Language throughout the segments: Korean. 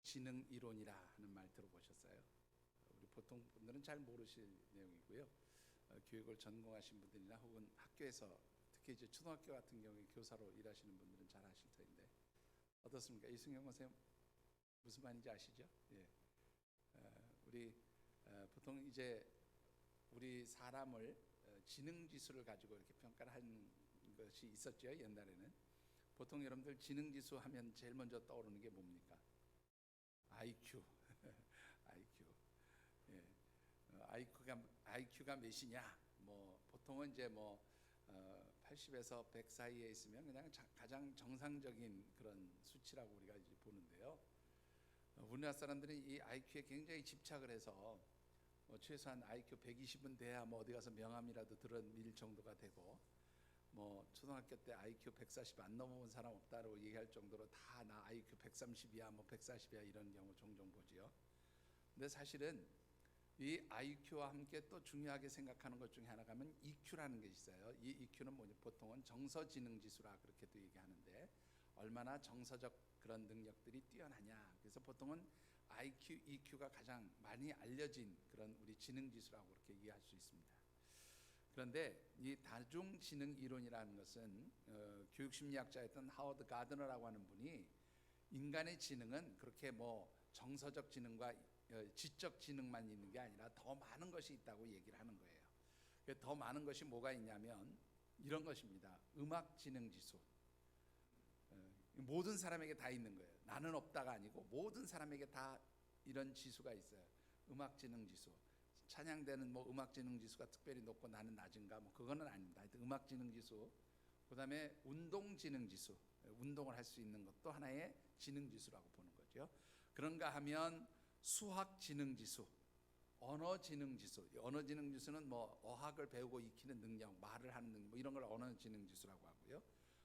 지능 이론이라 하는 말 들어보셨어요? 우리 보통 분들은 잘 모르실 내용이고요. 교육을 전공하신 분들이나 혹은 학교에서 특히 이제 초등학교 같은 경우에 교사로 일하시는 분들은 잘 아실 터인데 어떻습니까? 이승용 선생님 무슨 말인지 아시죠? 예. 우리 보통 이제 우리 사람을 지능 지수를 가지고 이렇게 평가를 한 것이 있었죠. 옛날에는 보통 여러분들 지능 지수 하면 제일 먼저 떠오르는 게 뭡니까? IQ. IQ. 예. IQ가 몇이냐? 뭐 보통은 이제 80에서 100 사이에 있으면 그냥 가장 정상적인 그런 수치라고 우리가 이제 보는데요. 우리나라 사람들이 이 IQ에 굉장히 집착을 해서 최소한 IQ 120은 돼야 어디 가서 명함이라도 들어밀 정도가 되고 초등학교 때 IQ 140 안 넘어온 사람 없다고 얘기할 정도로 다 나 IQ 130이야 140이야 이런 경우 종종 보지요. 근데 사실은 이 IQ와 함께 또 중요하게 생각하는 것 중에 하나가 EQ라는 게 있어요. 이 EQ는 보통은 정서지능지수라 그렇게도 얘기하는데 얼마나 정서적 그런 능력들이 뛰어나냐. 그래서 보통은 IQ, EQ가 가장 많이 알려진 그런 우리 지능지수라고 그렇게 이해할 수 있습니다. 그런데 이 다중지능 이론이라는 것은 교육심리학자였던 하워드 가드너라고 하는 분이 인간의 지능은 그렇게 정서적 지능과 지적 지능만 있는 게 아니라 더 많은 것이 있다고 얘기를 하는 거예요. 더 많은 것이 뭐가 있냐면 이런 것입니다. 음악 지능 지수. 모든 사람에게 다 있는 거예요. 나는 없다가 아니고 모든 사람에게 다 이런 지수가 있어요. 음악 지능 지수. 찬양대는 음악 지능 지수가 특별히 높고 나는 낮은가 그거는 아닙니다. 하여튼 음악 지능 지수. 그다음에 운동 지능 지수. 운동을 할 수 있는 것도 하나의 지능 지수라고 보는 거죠. 그런가 하면 수학 지능 지수, 언어 지능 지수. 언어 지능 지수는 어학을 배우고 익히는 능력, 말을 하는 능력 이런 걸 언어 지능 지수라고 하고요.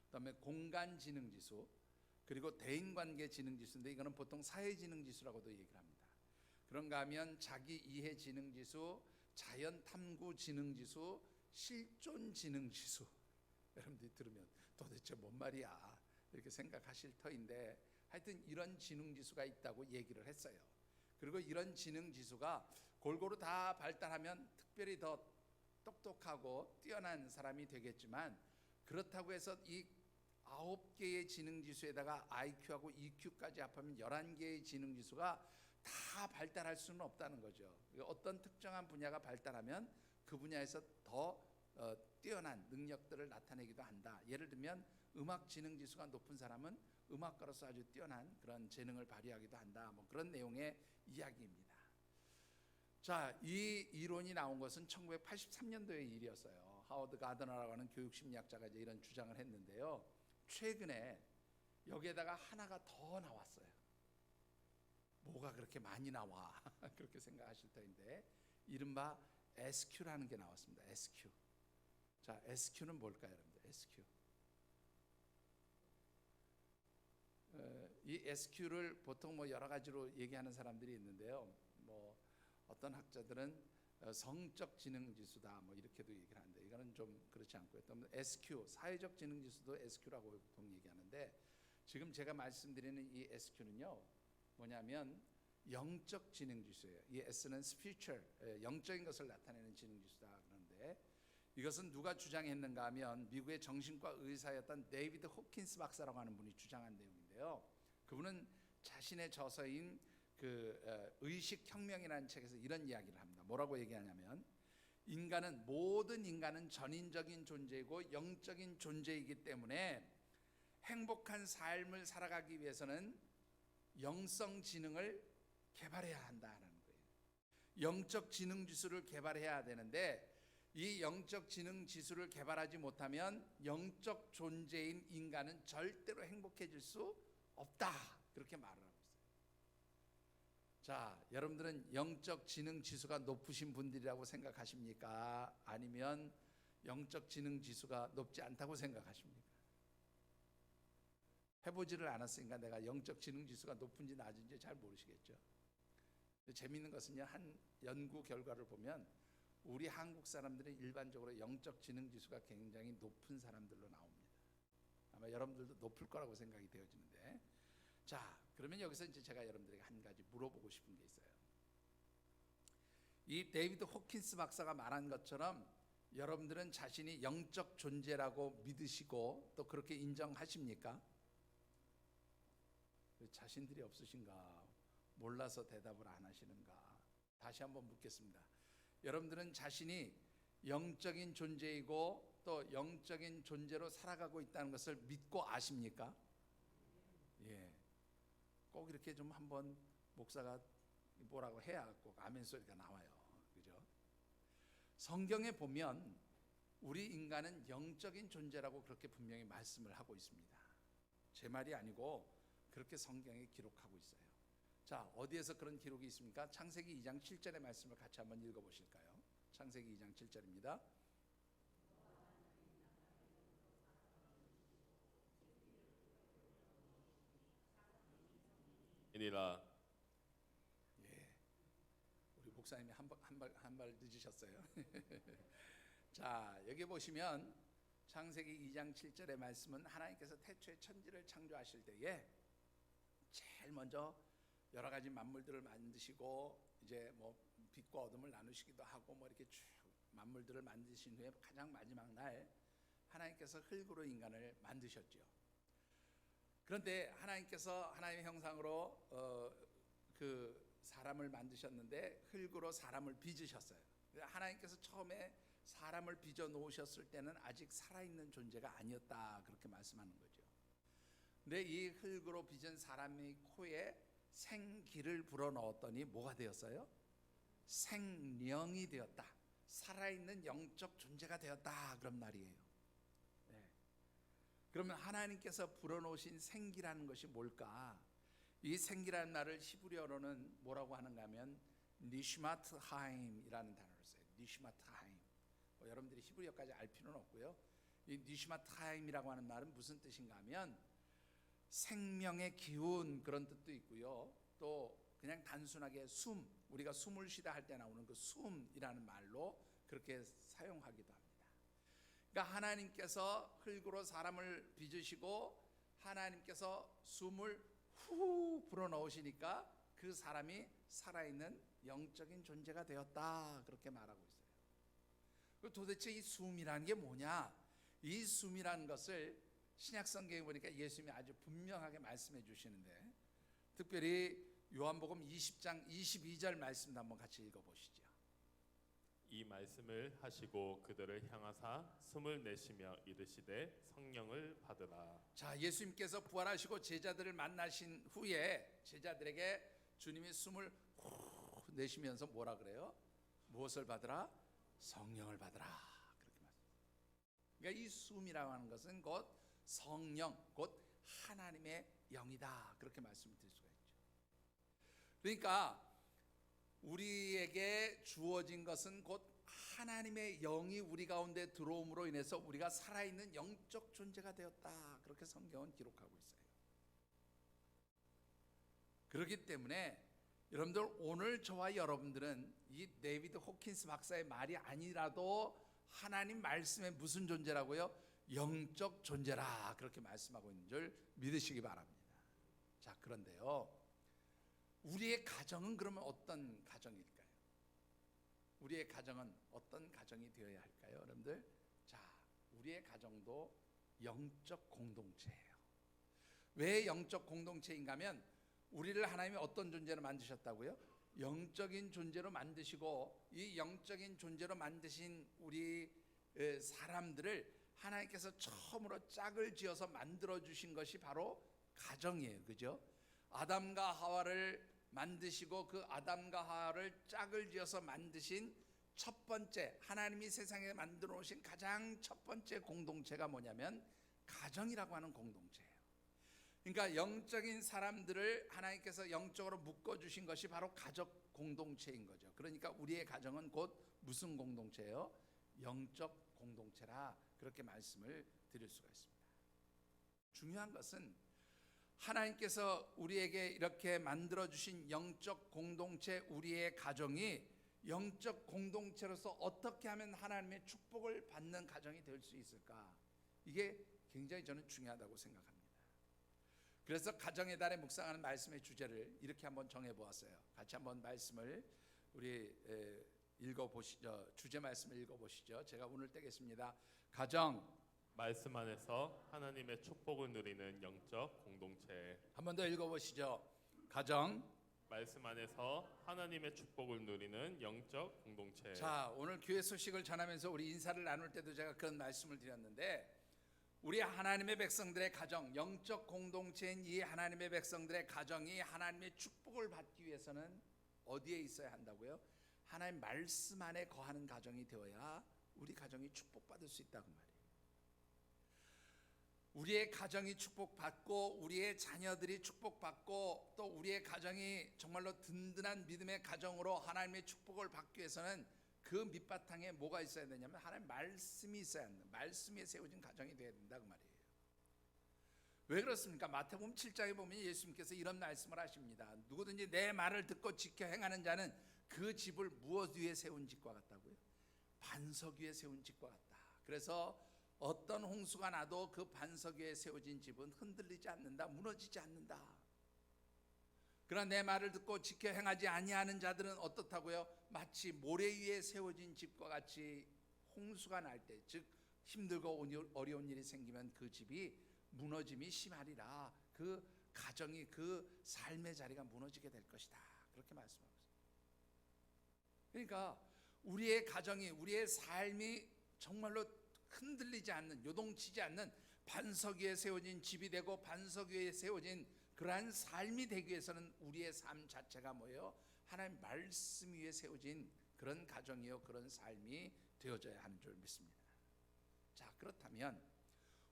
그다음에 공간 지능 지수, 그리고 대인관계 지능 지수인데 이거는 보통 사회 지능 지수라고도 얘기를 합니다. 그런가 하면 자기 이해 지능 지수, 자연 탐구 지능 지수, 실존 지능 지수. 여러분들이 들으면 도대체 뭔 말이야 이렇게 생각하실 터인데 하여튼 이런 지능 지수가 있다고 얘기를 했어요. 그리고 이런 지능 지수가 골고루 다 발달하면 특별히 더 똑똑하고 뛰어난 사람이 되겠지만 그렇다고 해서 이 9개의 지능 지수에다가 IQ하고 EQ까지 합하면 11개의 지능 지수가 다 발달할 수는 없다는 거죠. 어떤 특정한 분야가 발달하면 그 분야에서 더 뛰어난 능력들을 나타내기도 한다. 예를 들면 음악 지능 지수가 높은 사람은 음악가로서 아주 뛰어난 그런 재능을 발휘하기도 한다. 그런 내용의 이야기입니다. 자, 이 이론이 나온 것은 1983년도의 일이었어요. 하워드 가드너라고 하는 교육심리학자가 이제 이런 주장을 했는데요. 최근에 여기에다가 하나가 더 나왔어요. 뭐가 그렇게 많이 나와? 그렇게 생각하실 터인데 이른바 SQ라는 게 나왔습니다. SQ. 자, SQ는 뭘까요, 여러분들? SQ. 이 SQ를 보통 여러 가지로 얘기하는 사람들이 있는데요. 어떤 학자들은 성적 지능 지수다 이렇게도 얘기를 하는데 이거는 좀 그렇지 않고요. 또 SQ, 사회적 지능 지수도 SQ라고 보통 얘기하는데 지금 제가 말씀드리는 이 SQ는요. 뭐냐면 영적 지능 지수예요. 이 S는 spiritual, 영적인 것을 나타내는 지능 지수다 그러는데 이것은 누가 주장했는가 하면 미국의 정신과 의사였던 데이비드 호킨스 박사라고 하는 분이 주장한 내용인데요. 그분은 자신의 저서인 의식혁명이라는 책에서 이런 이야기를 합니다. 뭐라고 얘기하냐면 모든 인간은 전인적인 존재이고 영적인 존재이기 때문에 행복한 삶을 살아가기 위해서는 영성 지능을 개발해야 한다는 거예요. 영적 지능 지수를 개발해야 되는데 이 영적 지능 지수를 개발하지 못하면 영적 존재인 인간은 절대로 행복해질 수 없다. 그렇게 말을 하고 있어요. 자, 여러분들은 영적 지능 지수가 높으신 분들이라고 생각하십니까? 아니면 영적 지능 지수가 높지 않다고 생각하십니까? 해보지를 않았으니까 내가 영적 지능 지수가 높은지 낮은지 잘 모르시겠죠. 재미있는 것은요, 한 연구 결과를 보면 우리 한국 사람들은 일반적으로 영적 지능 지수가 굉장히 높은 사람들로 나옵니다. 아마 여러분들도 높을 거라고 생각이 되어지는데 자, 그러면 여기서 이제 제가 여러분들에게 한 가지 물어보고 싶은 게 있어요. 이 데이비드 호킨스 박사가 말한 것처럼 여러분들은 자신이 영적 존재라고 믿으시고 또 그렇게 인정하십니까? 자신들이 없으신가? 몰라서 대답을 안 하시는가? 다시 한번 묻겠습니다. 여러분들은 자신이 영적인 존재이고 또 영적인 존재로 살아가고 있다는 것을 믿고 아십니까? 예. 꼭 이렇게 좀 한번 목사가 뭐라고 해야 꼭 아멘 소리가 나와요. 그죠? 성경에 보면 우리 인간은 영적인 존재라고 그렇게 분명히 말씀을 하고 있습니다. 제 말이 아니고 그렇게 성경에 기록하고 있어요. 자, 어디에서 그런 기록이 있습니까? 창세기 2장 7절의 말씀을 같이 한번 읽어보실까요? 창세기 2장 7절입니다. 이니라. 예, 우리 목사님이 한 발 늦으셨어요. 자, 여기 보시면 창세기 2장 7절의 말씀은 하나님께서 태초에 천지를 창조하실 때에 제일 먼저 여러 가지 만물들을 만드시고 이제 뭐 빛과 어둠을 나누시기도 하고 뭐 이렇게 쭉 만물들을 만드신 후에 가장 마지막 날 하나님께서 흙으로 인간을 만드셨죠. 그런데 하나님께서 하나님의 형상으로 그 사람을 만드셨는데 흙으로 사람을 빚으셨어요. 하나님께서 처음에 사람을 빚어 놓으셨을 때는 아직 살아있는 존재가 아니었다 그렇게 말씀하는 거죠. 근데 이 흙으로 빚은 사람의 코에 생기를 불어넣었더니 뭐가 되었어요? 생령이 되었다. 살아있는 영적 존재가 되었다 그런 말이에요. 네. 그러면 하나님께서 불어넣으신 생기라는 것이 뭘까? 이 생기라는 말을 히브리어로는 뭐라고 하는가 하면 니시마트 하임이라는 단어를 써요. 니시마트 하임. 여러분들이 히브리어까지 알 필요는 없고요. 이 니시마트 하임이라고 하는 말은 무슨 뜻인가 하면 생명의 기운 그런 뜻도 있고요. 또 그냥 단순하게 숨, 우리가 숨을 쉬다 할 때 나오는 그 숨이라는 말로 그렇게 사용하기도 합니다. 그러니까 하나님께서 흙으로 사람을 빚으시고 하나님께서 숨을 후 불어넣으시니까 그 사람이 살아있는 영적인 존재가 되었다 그렇게 말하고 있어요. 도대체 이 숨이라는 게 뭐냐? 이 숨이라는 것을 신약성경에 보니까 예수님이 아주 분명하게 말씀해 주시는데 특별히 요한복음 20장 22절 말씀도 한번 같이 읽어보시죠. 이 말씀을 하시고 그들을 향하사 숨을 내쉬며 이르시되 성령을 받으라. 자, 예수님께서 부활하시고 제자들을 만나신 후에 제자들에게 주님이 숨을 후 내쉬면서 뭐라 그래요? 무엇을 받으라? 성령을 받으라 그렇게 말씀합니다. 그러니까 이 숨이라고 하는 것은 곧 성령, 곧 하나님의 영이다 그렇게 말씀드릴 수가 있죠. 그러니까 우리에게 주어진 것은 곧 하나님의 영이 우리 가운데 들어옴으로 인해서 우리가 살아있는 영적 존재가 되었다 그렇게 성경은 기록하고 있어요. 그렇기 때문에 여러분들 오늘 저와 여러분들은 이 데이비드 호킨스 박사의 말이 아니라도 하나님 말씀의 무슨 존재라고요? 영적 존재라 그렇게 말씀하고 있는 줄 믿으시기 바랍니다. 자, 그런데요, 우리의 가정은 그러면 어떤 가정일까요? 우리의 가정은 어떤 가정이 되어야 할까요, 여러분들? 자, 우리의 가정도 영적 공동체예요. 왜 영적 공동체인가 하면 우리를 하나님이 어떤 존재로 만드셨다고요? 영적인 존재로 만드시고 이 영적인 존재로 만드신 우리 사람들을 하나님께서 처음으로 짝을 지어서 만들어 주신 것이 바로 가정이에요. 그죠? 아담과 하와를 만드시고 그 아담과 하와를 짝을 지어서 만드신 첫 번째 하나님이 세상에 만들어 놓으신 가장 첫 번째 공동체가 뭐냐면 가정이라고 하는 공동체예요. 그러니까 영적인 사람들을 하나님께서 영적으로 묶어주신 것이 바로 가족 공동체인 거죠. 그러니까 우리의 가정은 곧 무슨 공동체예요? 영적 공동체라 그렇게 말씀을 드릴 수가 있습니다. 중요한 것은 하나님께서 우리에게 이렇게 만들어주신 영적 공동체 우리의 가정이 영적 공동체로서 어떻게 하면 하나님의 축복을 받는 가정이 될 수 있을까? 이게 굉장히 저는 중요하다고 생각합니다. 그래서 가정의 달에 묵상하는 말씀의 주제를 이렇게 한번 정해 보았어요. 같이 한번 말씀을 우리 읽어보시죠. 주제 말씀을 읽어보시죠. 제가 오늘 떼겠습니다. 가정, 말씀 안에서 하나님의 축복을 누리는 영적 공동체. 한 번 더 읽어보시죠. 가정. 말씀 안에서 하나님의 축복을 누리는 영적 공동체. 자, 오늘 교회 소식을 전하면서 우리 인사를 나눌 때도 제가 그런 말씀을 드렸는데, 우리 하나님의 백성들의 가정, 영적 공동체인 이 하나님의 백성들의 가정이 하나님의 축복을 받기 위해서는 어디에 있어야 한다고요? 하나님 말씀 안에 거하는 가정이 되어야 우리 가정이 축복받을 수 있다고 말이에요. 우리의 가정이 축복받고 우리의 자녀들이 축복받고 또 우리의 가정이 정말로 든든한 믿음의 가정으로 하나님의 축복을 받기 위해서는 그 밑바탕에 뭐가 있어야 되냐면 하나님 말씀이 있어야 한다. 말씀에 세워진 가정이 되어야 된다 그 말이에요. 왜 그렇습니까? 마태복음 7장에 보면 예수님께서 이런 말씀을 하십니다. 누구든지 내 말을 듣고 지켜 행하는 자는 그 집을 무엇 위에 세운 집과 같다고요? 반석 위에 세운 집과 같다. 그래서 어떤 홍수가 나도 그 반석 위에 세워진 집은 흔들리지 않는다, 무너지지 않는다. 그러나 내 말을 듣고 지켜 행하지 아니하는 자들은 어떻다고요? 마치 모래 위에 세워진 집과 같이 홍수가 날 때, 즉 힘들고 어려운 일이 생기면 그 집이 무너짐이 심하리라. 그 가정이, 그 삶의 자리가 무너지게 될 것이다. 그렇게 말씀하고 있습니다. 그러니까 우리의 가정이, 우리의 삶이 정말로 흔들리지 않는, 요동치지 않는 반석 위에 세워진 집이 되고 반석 위에 세워진 그러한 삶이 되기 위해서는 우리의 삶 자체가 뭐예요? 하나님 말씀 위에 세워진 그런 가정이요, 그런 삶이 되어져야 하는 줄 믿습니다. 자, 그렇다면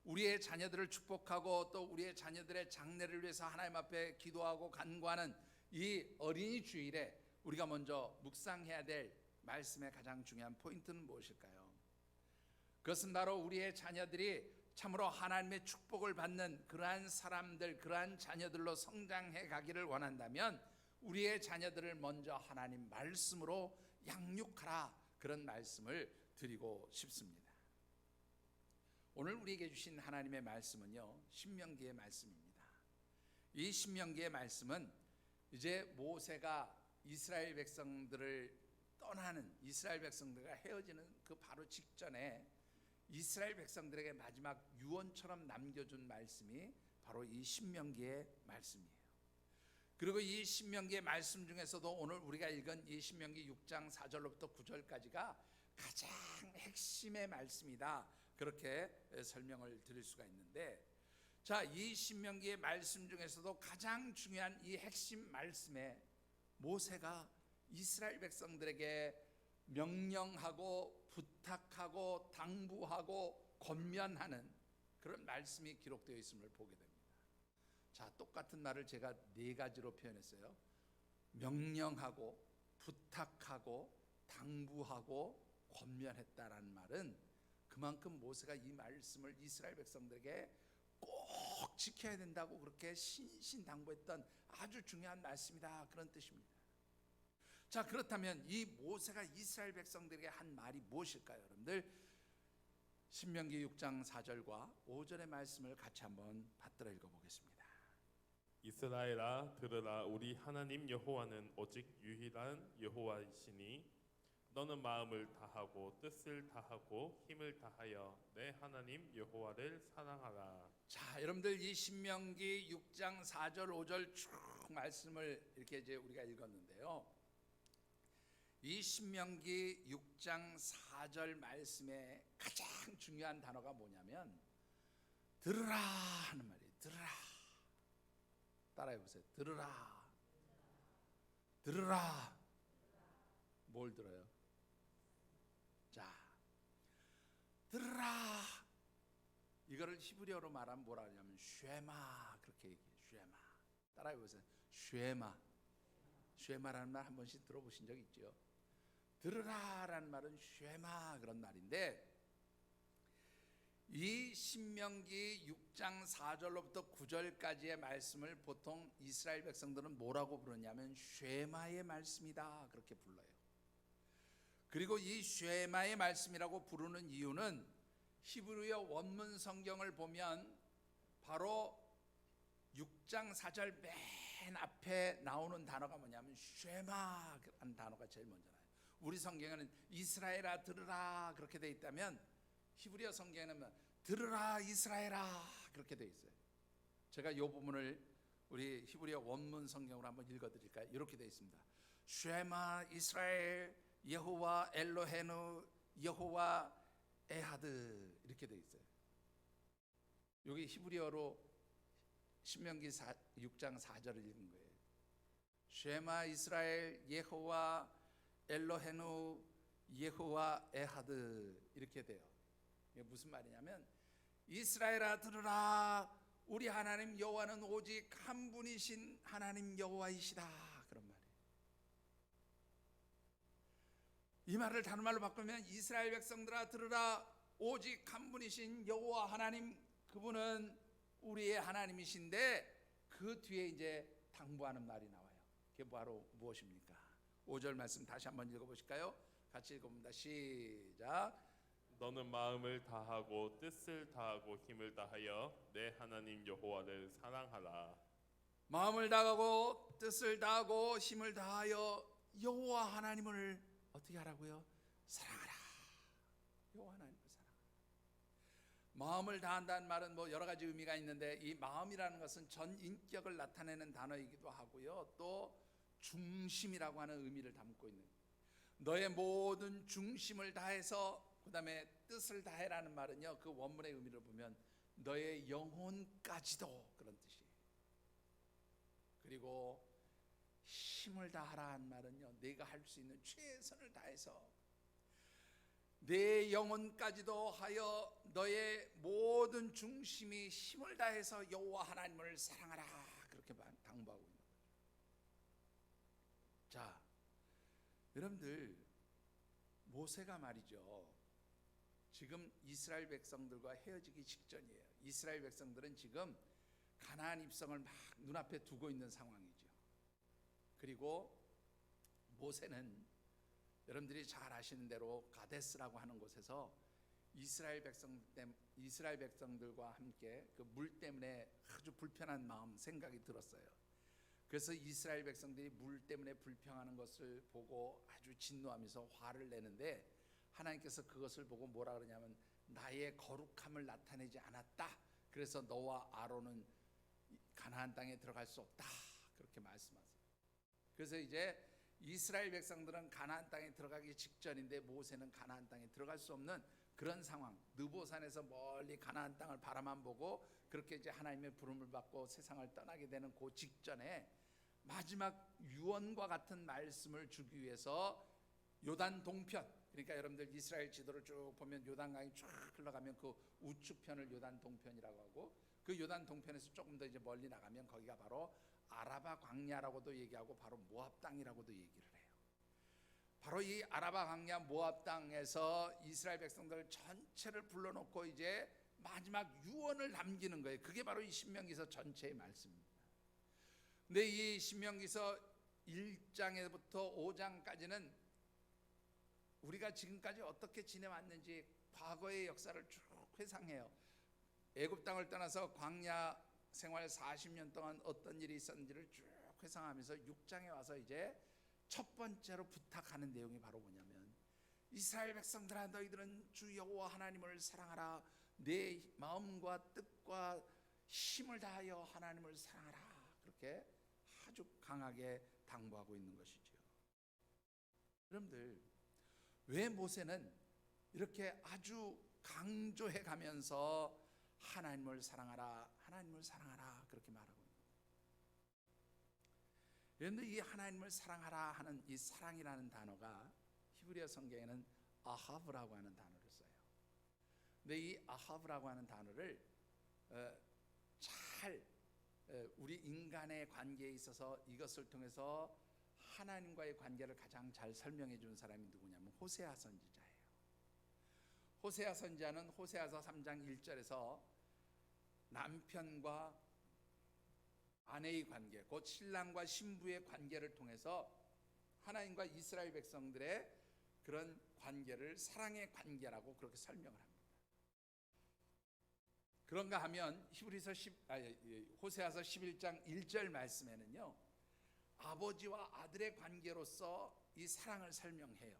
우리의 자녀들을 축복하고 또 우리의 자녀들의 장래를 위해서 하나님 앞에 기도하고 간구하는 이 어린이 주일에 우리가 먼저 묵상해야 될 말씀의 가장 중요한 포인트는 무엇일까요? 그것은 바로 우리의 자녀들이 참으로 하나님의 축복을 받는 그러한 사람들, 그러한 자녀들로 성장해 가기를 원한다면 우리의 자녀들을 먼저 하나님 말씀으로 양육하라, 그런 말씀을 드리고 싶습니다. 오늘 우리에게 주신 하나님의 말씀은요, 신명기의 말씀입니다. 이 신명기의 말씀은 이제 모세가 이스라엘 백성들을 떠나는, 이스라엘 백성들과 헤어지는 그 바로 직전에 이스라엘 백성들에게 마지막 유언처럼 남겨준 말씀이 바로 이 신명기의 말씀이에요. 그리고 이 신명기의 말씀 중에서도 오늘 우리가 읽은 이 신명기 6장 4절로부터 9절까지가 가장 핵심의 말씀이다, 그렇게 설명을 드릴 수가 있는데, 자, 이 신명기의 말씀 중에서도 가장 중요한 이 핵심 말씀에 모세가 이스라엘 백성들에게 명령하고 부탁하고 당부하고 권면하는 그런 말씀이 기록되어 있음을 보게 됩니다. 자, 똑같은 말을 제가 네 가지로 표현했어요. 명령하고 부탁하고 당부하고 권면했다라는 말은 그만큼 모세가 이 말씀을 이스라엘 백성들에게 꼭 지켜야 된다고 그렇게 신신당부했던 아주 중요한 말씀이다, 그런 뜻입니다. 자, 그렇다면 이 모세가 이스라엘 백성들에게 한 말이 무엇일까요? 여러분들, 신명기 6장 4절과 5절의 말씀을 같이 한번 받들어 읽어보겠습니다. 이스라엘아 들으라, 우리 하나님 여호와는 오직 유일한 여호와이시니 너는 마음을 다하고 뜻을 다하고 힘을 다하여 내 하나님 여호와를 사랑하라. 자, 여러분들, 이 신명기 6장 4절 5절 쭉 말씀을 이렇게 이제 우리가 읽었는데요, 이 신명기 6장 4절 말씀의 가장 중요한 단어가 뭐냐면 들으라 하는 말이에요. 들으라. 따라해 보세요. 들으라. 들으라. 뭘 들어요? 자, 들으라. 이거를 히브리어로 말하면 뭐라 하냐면 쉐마, 그렇게 얘기해요. 쉐마. 따라해 보세요. 쉐마. 쉐마라는 말 한 번씩 들어보신 적 있죠? 들으라라는 말은 쉐마, 그런 말인데, 이 신명기 6장 4절로부터 9절까지의 말씀을 보통 이스라엘 백성들은 뭐라고 부르냐면 쉐마의 말씀이다, 그렇게 불러요. 그리고 이 쉐마의 말씀이라고 부르는 이유는 히브리어 원문 성경을 보면 바로 6장 4절 맨 앞에 나오는 단어가 뭐냐면 쉐마라는 단어가 제일 먼저 나와요. 우리 성경에는 이스라엘아 들으라 그렇게 돼 있다면 히브리어 성경에는 들으라 이스라엘아 그렇게 돼 있어요. 제가 이 부분을 우리 히브리어 원문 성경으로 한번 읽어드릴까요? 이렇게 돼 있습니다. 쉐마 이스라엘 여호와 엘로헤누 여호와 에하드 이렇게 돼 있어요. 여기 히브리어로 신명기 6장 4절을 읽은 거예요. 쉐마 이스라엘 여호와 엘로헤누 여호와 에하드 이렇게 돼요. 이게 무슨 말이냐면 이스라엘아 들으라 우리 하나님 여호와는 오직 한 분이신 하나님 여호와이시다 그런 말이에요. 이 말을 다른 말로 바꾸면 이스라엘 백성들아 들으라 오직 한 분이신 여호와 하나님 그분은 우리의 하나님이신데 그 뒤에 이제 당부하는 말이 나와요. 그게 바로 무엇입니까? 5절 말씀 다시 한번 읽어보실까요? 같이 읽어봅니다. 시작. 너는 마음을 다하고 뜻을 다하고 힘을 다하여 내 하나님 여호와를 사랑하라. 마음을 다하고 뜻을 다하고 힘을 다하여 여호와 하나님을 어떻게 하라고요? 사랑하라. 여호와 하나님을 사랑하라. 마음을 다한다는 말은 뭐 여러 가지 의미가 있는데 이 마음이라는 것은 전 인격을 나타내는 단어이기도 하고요. 또 중심이라고 하는 의미를 담고 있는 너의 모든 중심을 다해서 그 다음에 뜻을 다해라는 말은요 그 원문의 의미를 보면 너의 영혼까지도 그런 뜻이에요. 그리고 힘을 다하라는 말은요 내가 할 수 있는 최선을 다해서 내 영혼까지도 하여 너의 모든 중심이 힘을 다해서 여호와 하나님을 사랑하라 그렇게 당부하고 있는 거죠. 자, 여러분들 모세가 말이죠 지금 이스라엘 백성들과 헤어지기 직전이에요. 이스라엘 백성들은 지금 가나안 입성을 막 눈앞에 두고 있는 상황이죠. 그리고 모세는 여러분들이 잘 아시는 대로 가데스라고 하는 곳에서 이스라엘 백성들과 함께 그 물 때문에 아주 불편한 마음 생각이 들었어요. 그래서 이스라엘 백성들이 물 때문에 불평하는 것을 보고 아주 진노하면서 화를 내는데 하나님께서 그것을 보고 뭐라 그러냐면 나의 거룩함을 나타내지 않았다. 그래서 너와 아론은 가나안 땅에 들어갈 수 없다. 그렇게 말씀하세요. 그래서 이제 이스라엘 백성들은 가나안 땅에 들어가기 직전인데 모세는 가나안 땅에 들어갈 수 없는 그런 상황. 느보산에서 멀리 가나안 땅을 바라만 보고 그렇게 이제 하나님의 부름을 받고 세상을 떠나게 되는 그 직전에 마지막 유언과 같은 말씀을 주기 위해서 요단 동편, 그러니까 여러분들 이스라엘 지도를 쭉 보면 요단강이 쭉 흘러가면 그 우측편을 요단 동편이라고 하고 그 요단 동편에서 조금 더 이제 멀리 나가면 거기가 바로 아라바 광야라고도 얘기하고 바로 모압 땅이라고도 얘기를 해요. 바로 이 아라바 광야 모압 땅에서 이스라엘 백성들 전체를 불러놓고 이제 마지막 유언을 남기는 거예요. 그게 바로 이 신명기서 전체의 말씀입니다. 근데 이 신명기서 1장에부터 5장까지는 우리가 지금까지 어떻게 지내왔는지 과거의 역사를 쭉 회상해요. 애굽 땅을 떠나서 광야 생활 40년 동안 어떤 일이 있었는지를 쭉 회상하면서 6장에 와서 이제 첫 번째로 부탁하는 내용이 바로 뭐냐면 이스라엘 백성들아 너희들은 주 여호와 하나님을 사랑하라. 내 마음과 뜻과 힘을 다하여 하나님을 사랑하라. 그렇게 아주 강하게 당부하고 있는 것이죠. 여러분들 왜 모세는 이렇게 아주 강조해 가면서 하나님을 사랑하라, 하나님을 사랑하라 그렇게 말하고 있는 거예요. 그런데 이 하나님을 사랑하라 하는 이 사랑이라는 단어가 히브리어 성경에는 아하브라고 하는 단어를 써요. 근데 이 아하브라고 하는 단어를 잘 우리 인간의 관계에 있어서 이것을 통해서 하나님과의 관계를 가장 잘 설명해 준 사람이 누구냐면 호세아 선지자예요. 호세아 선지자는 호세아서 3장 1절에서 남편과 아내의 관계, 곧 신랑과 신부의 관계를 통해서 하나님과 이스라엘 백성들의 그런 관계를 사랑의 관계라고 그렇게 설명을 합니다. 그런가 하면 호세아서 11장 1절 말씀에는요, 아버지와 아들의 관계로서 이 사랑을 설명해요.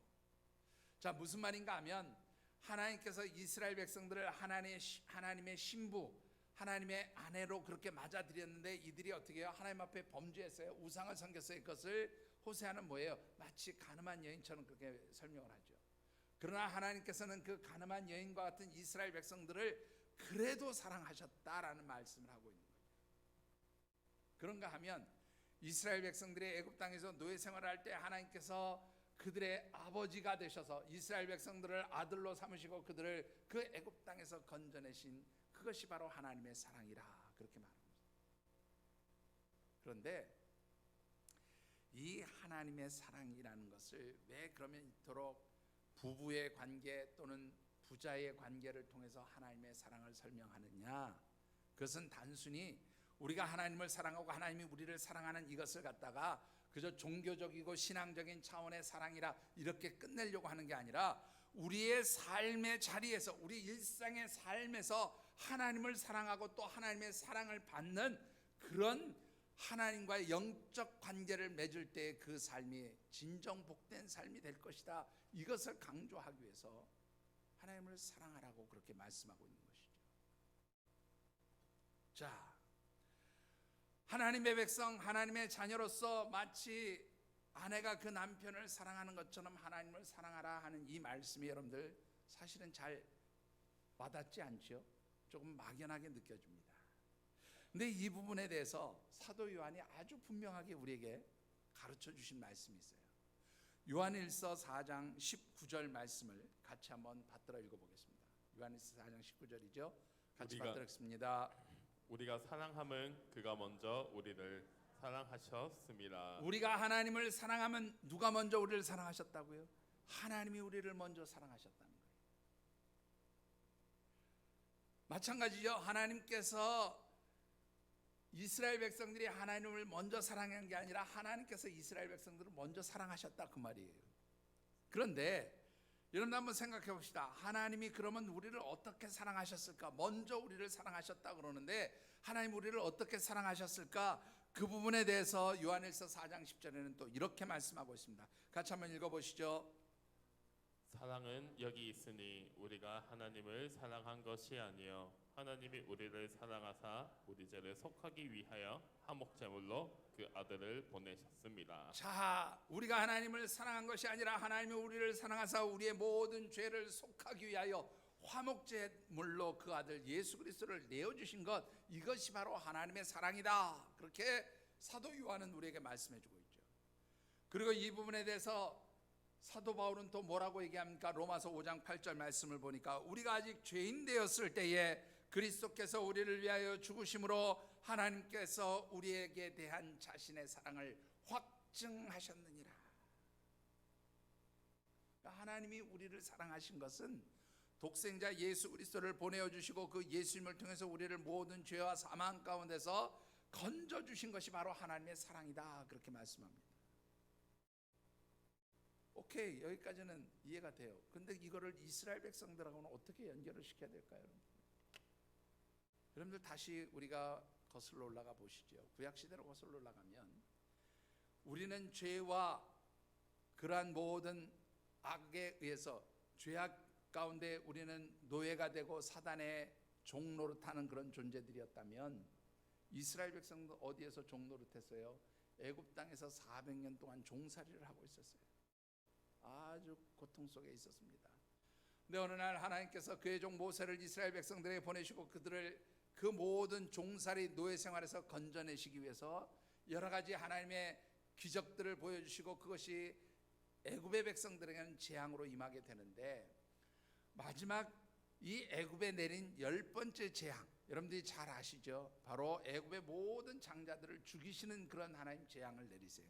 자, 무슨 말인가 하면 하나님께서 이스라엘 백성들을 하나님의 신부, 하나님의 아내로 그렇게 맞아들였는데 이들이 어떻게 해요? 하나님 앞에 범죄했어요. 우상을 섬겼어요. 그것을 호세아는 뭐예요? 마치 가늠한 여인처럼 그렇게 설명을 하죠. 그러나 하나님께서는 그 가늠한 여인과 같은 이스라엘 백성들을 그래도 사랑하셨다라는 말씀을 하고 있는 거예요. 그런가 하면 이스라엘 백성들이 애굽 땅에서 노예 생활을 할 때 하나님께서 그들의 아버지가 되셔서 이스라엘 백성들을 아들로 삼으시고 그들을 그 애굽 땅에서 건져내신 그것이 바로 하나님의 사랑이라 그렇게 말합니다. 그런데 이 하나님의 사랑이라는 것을 왜 그러면 이토록 부부의 관계 또는 부자의 관계를 통해서 하나님의 사랑을 설명하느냐? 그것은 단순히 우리가 하나님을 사랑하고 하나님이 우리를 사랑하는 이것을 갖다가 그저 종교적이고 신앙적인 차원의 사랑이라 이렇게 끝내려고 하는 게 아니라 우리의 삶의 자리에서 우리 일상의 삶에서 하나님을 사랑하고 또 하나님의 사랑을 받는 그런 하나님과의 영적 관계를 맺을 때 그 삶이 진정 복된 삶이 될 것이다. 이것을 강조하기 위해서 하나님을 사랑하라고 그렇게 말씀하고 있는 것이죠. 자, 하나님의 백성, 하나님의 자녀로서 마치 아내가 그 남편을 사랑하는 것처럼 하나님을 사랑하라 하는 이 말씀이 여러분들 사실은 잘 와닿지 않죠? 조금 막연하게 느껴집니다. 근데 이 부분에 대해서 사도 요한이 아주 분명하게 우리에게 가르쳐 주신 말씀이 있어요. 요한일서 4장 19절 말씀을 같이 한번 받들어 읽어보겠습니다. 요한일서 4장 19절이죠. 같이 받들었습니다. 우리가 사랑함은 그가 먼저 우리를 사랑하셨습니다. 우리가 하나님을 사랑하면 누가 먼저 우리를 사랑하셨다고요? 하나님이 우리를 먼저 사랑하셨다는 거예요. 마찬가지죠. 하나님께서 이스라엘 백성들이 하나님을 먼저 사랑한 게 아니라 하나님께서 이스라엘 백성들을 먼저 사랑하셨다 그 말이에요. 그런데 여러분 한번 생각해 봅시다. 하나님이 그러면 우리를 어떻게 사랑하셨을까? 먼저 우리를 사랑하셨다 그러는데 하나님 우리를 어떻게 사랑하셨을까? 그 부분에 대해서 요한일서 4장 10절에는 또 이렇게 말씀하고 있습니다. 같이 한번 읽어보시죠. 사랑은 여기 있으니 우리가 하나님을 사랑한 것이 아니요 하나님이 우리를 사랑하사 우리 죄를 속하기 위하여 화목제물로 그 아들을 보내셨습니다. 자, 우리가 하나님을 사랑한 것이 아니라 하나님이 우리를 사랑하사 우리의 모든 죄를 속하기 위하여 화목제물로 그 아들 예수 그리스도를 내어주신 것, 이것이 바로 하나님의 사랑이다. 그렇게 사도 요한은 우리에게 말씀해주고 있죠. 그리고 이 부분에 대해서 사도 바울은 또 뭐라고 얘기합니까? 로마서 5장 8절 말씀을 보니까 우리가 아직 죄인 되었을 때에 그리스도께서 우리를 위하여 죽으심으로 하나님께서 우리에게 대한 자신의 사랑을 확증하셨느니라. 하나님이 우리를 사랑하신 것은 독생자 예수 그리스도를 보내어 주시고 그 예수님을 통해서 우리를 모든 죄와 사망 가운데서 건져 주신 것이 바로 하나님의 사랑이다. 그렇게 말씀합니다. 오케이, 여기까지는 이해가 돼요. 근데 이거를 이스라엘 백성들하고는 어떻게 연결을 시켜야 될까요? 여러분들 다시 우리가 거슬러 올라가 보시죠. 구약시대로 거슬러 올라가면 우리는 죄와 그러한 모든 악에 의해서 죄악 가운데 우리는 노예가 되고 사단의 종노릇하는 그런 존재들이었다면 이스라엘 백성도 어디에서 종노릇했어요? 애굽 땅에서 400년 동안 종살이를 하고 있었어요. 아주 고통 속에 있었습니다. 근데 어느 날 하나님께서 그의 종 모세를 이스라엘 백성들에게 보내시고 그들을 그 모든 종살이 노예 생활에서 건져내시기 위해서 여러 가지 하나님의 기적들을 보여주시고 그것이 애굽의 백성들에게는 재앙으로 임하게 되는데 마지막 이 애굽에 내린 10번째 재앙, 여러분들이 잘 아시죠? 바로 애굽의 모든 장자들을 죽이시는 그런 하나님 재앙을 내리세요.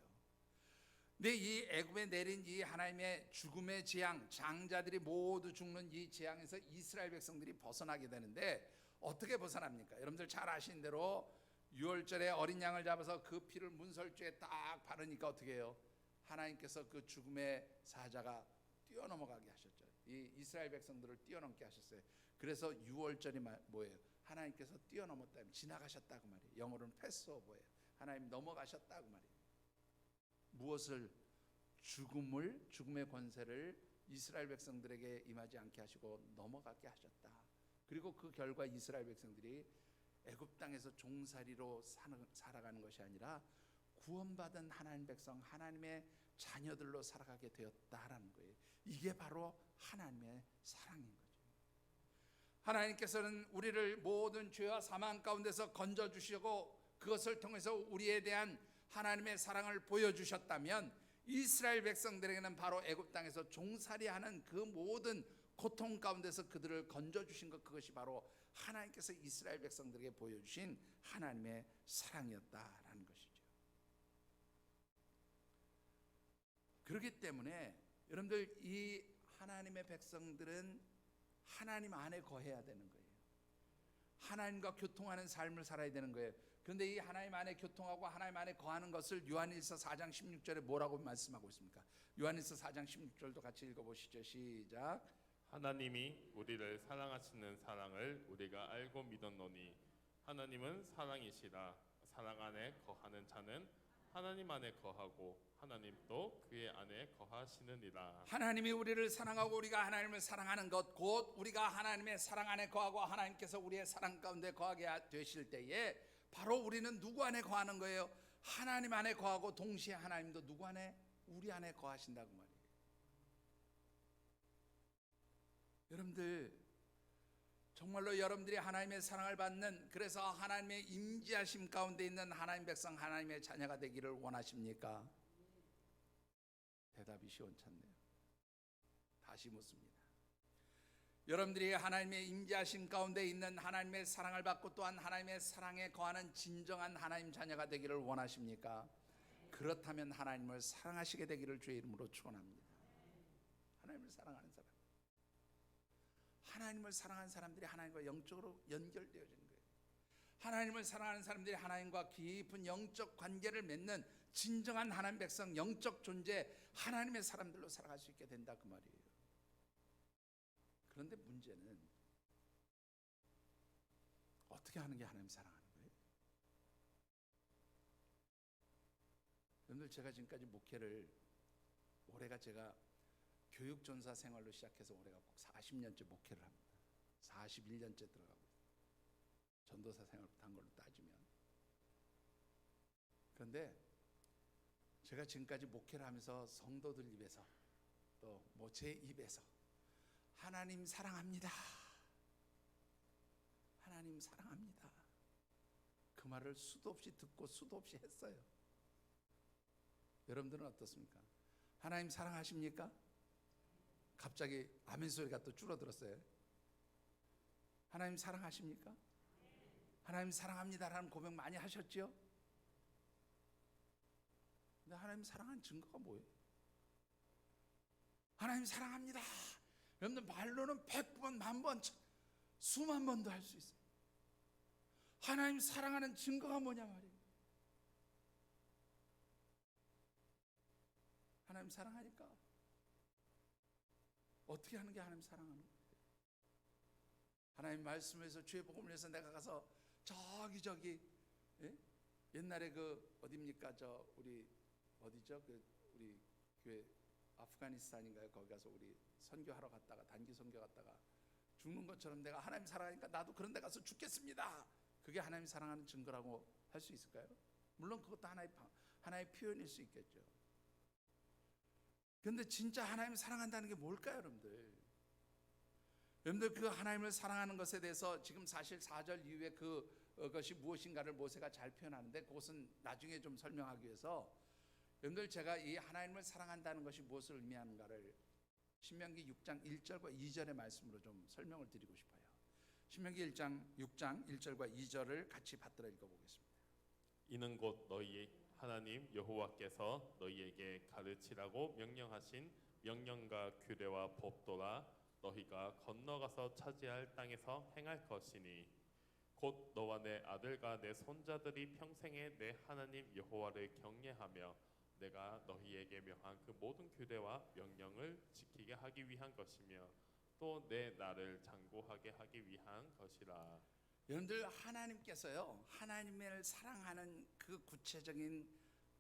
근데 이 애굽에 내린 이 하나님의 죽음의 재앙, 장자들이 모두 죽는 이 재앙에서 이스라엘 백성들이 벗어나게 되는데 어떻게 벗어납니까? 여러분들 잘 아시는 대로 유월절에 어린 양을 잡아서 그 피를 문설주에 딱 바르니까 어떻게 해요? 하나님께서 그 죽음의 사자가 뛰어넘어가게 하셨죠. 이 이스라엘 백성들을 뛰어넘게 하셨어요. 그래서 유월절이 뭐예요? 하나님께서 뛰어넘었다, 지나가셨다 그 말이에요. 영어로는 패스오버예요. 하나님 넘어가셨다 그 말이에요. 무엇을? 죽음의 권세를 이스라엘 백성들에게 임하지 않게 하시고 넘어가게 하셨다. 그리고 그 결과 이스라엘 백성들이 애굽 땅에서 종살이로 살아가는 것이 아니라 구원받은 하나님 백성, 하나님의 자녀들로 살아가게 되었다라는 거예요. 이게 바로 하나님의 사랑인 거죠. 하나님께서는 우리를 모든 죄와 사망 가운데서 건져주시고 그것을 통해서 우리에 대한 하나님의 사랑을 보여주셨다면 이스라엘 백성들에게는 바로 애굽 땅에서 종살이하는 그 모든 고통 가운데서 그들을 건져주신 것, 그것이 바로 하나님께서 이스라엘 백성들에게 보여주신 하나님의 사랑이었다라는 것이죠. 그렇기 때문에 여러분들, 이 하나님의 백성들은 하나님 안에 거해야 되는 거예요. 하나님과 교통하는 삶을 살아야 되는 거예요. 그런데 이 하나님 안에 교통하고 하나님 안에 거하는 것을 요한일서 4장 16절에 뭐라고 말씀하고 있습니까? 요한일서 4장 16절도 같이 읽어보시죠. 시작. 하나님이 우리를 사랑하시는 사랑을 우리가 알고 믿었노니 하나님은 사랑이시라. 사랑 안에 거하는 자는 하나님 안에 거하고 하나님도 그의 안에 거하시느니라. 하나님이 우리를 사랑하고 우리가 하나님을 사랑하는 것, 곧 우리가 하나님의 사랑 안에 거하고 하나님께서 우리의 사랑 가운데 거하게 되실 때에 바로 우리는 누구 안에 거하는 거예요? 하나님 안에 거하고 동시에 하나님도 누구 안에? 우리 안에 거하신다고 말이에요. 여러분들, 정말로 여러분들이 하나님의 사랑을 받는, 그래서 하나님의 임재하심 가운데 있는 하나님 백성, 하나님의 자녀가 되기를 원하십니까? 대답이 시원찮네요. 다시 묻습니다. 여러분들이 하나님의 임재하심 가운데 있는 하나님의 사랑을 받고 또한 하나님의 사랑에 거하는 진정한 하나님 자녀가 되기를 원하십니까? 그렇다면 하나님을 사랑하시게 되기를 주의 이름으로 축원합니다. 하나님을 사랑하는 사람, 하나님을 사랑하는 사람들이 하나님과 영적으로 연결되어지는 거예요. 하나님을 사랑하는 사람들이 하나님과 깊은 영적 관계를 맺는 진정한 하나님 백성, 영적 존재, 하나님의 사람들로 살아갈 수 있게 된다 그 말이에요. 그런데 문제는 어떻게 하는 게 하나님 사랑하는 거예요? 여러분들, 제가 지금까지 목회를, 올해가 제가 교육전사 생활로 시작해서 올해가 꼭 40년째 목회를 합니다. 41년째 들어가고 있어요. 전도사 생활부터 한 걸로 따지면. 그런데 제가 지금까지 목회를 하면서 성도들 입에서 또 뭐 제 입에서 하나님 사랑합니다, 하나님 사랑합니다, 그 말을 수도 없이 듣고 수도 없이 했어요. 여러분들은 어떻습니까? 하나님 사랑하십니까? 갑자기 아멘 소리가 또 줄어들었어요. 하나님 사랑하십니까? 하나님 사랑합니다라는 고백 많이 하셨죠? 근데 하나님 사랑한 증거가 뭐예요? 하나님 사랑합니다. 여러분들, 말로는 100번, 1000번, 수만 번도 할 수 있어요. 하나님 사랑하는 증거가 뭐냐 말이에요. 하나님 사랑하니까 어떻게 하는 게 하나님 사랑하는 거예요? 하나님 말씀에서 주의 복음을 위해서 내가 가서 저기 예? 옛날에 그 어디입니까? 저 우리 어디죠? 그 우리 교회 아프가니스탄인가요? 거기 가서 우리 선교하러 갔다가, 단기 선교 갔다가 죽는 것처럼 내가 하나님 사랑하니까 나도 그런 데 가서 죽겠습니다. 그게 하나님 사랑하는 증거라고 할 수 있을까요? 물론 그것도 하나의 표현일 수 있겠죠. 그런데 진짜 하나님 사랑한다는 게 뭘까요, 여러분들? 여러분들, 그 하나님을 사랑하는 것에 대해서 지금 사실 4절 이후에 그것이 무엇인가를 모세가 잘 표현하는데 그것은 나중에 좀 설명하기 위해서, 여러분들, 제가 이 하나님을 사랑한다는 것이 무엇을 의미하는가를 신명기 6장 1절과 2절의 말씀으로 좀 설명을 드리고 싶어요. 신명기 6장 1절과 2절을 같이 받들어 읽어보겠습니다. 이는 곧 너희 하나님 여호와께서 너희에게 가르치라고 명령하신 명령과 규례와 법도라. 너희가 건너가서 차지할 땅에서 행할 것이니 곧 너와 내 아들과 내 손자들이 평생에 내 하나님 여호와를 경외하며 내가 너희에게 명한 그 모든 규례와 명령을 지키게 하기 위한 것이며 또 내 나를 장구하게 하기 위한 것이라. 여러분들 하나님께서요, 하나님을 사랑하는 그 구체적인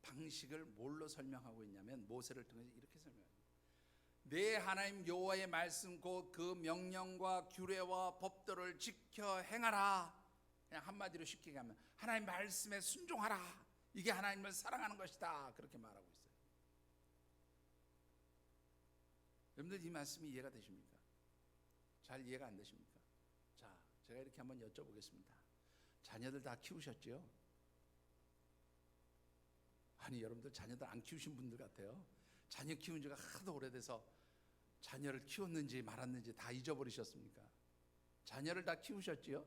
방식을 뭘로 설명하고 있냐면 모세를 통해서 이렇게 설명합니다. 내 하나님 여호와의 말씀 곧 그 명령과 규례와 법도를 지켜 행하라. 그냥 한마디로 쉽게 얘기하면 하나님 말씀에 순종하라. 이게 하나님을 사랑하는 것이다. 그렇게 말하고 있어요. 여러분들 이 말씀이 이해가 되십니까? 잘 이해가 안 되십니까? 자, 제가 이렇게 한번 여쭤보겠습니다. 자녀들 다 키우셨죠? 아니, 여러분들 자녀들 안 키우신 분들 같아요. 자녀 키운 지가 하도 오래돼서 자녀를 키웠는지 말았는지 다 잊어버리셨습니까? 자녀를 다 키우셨지요?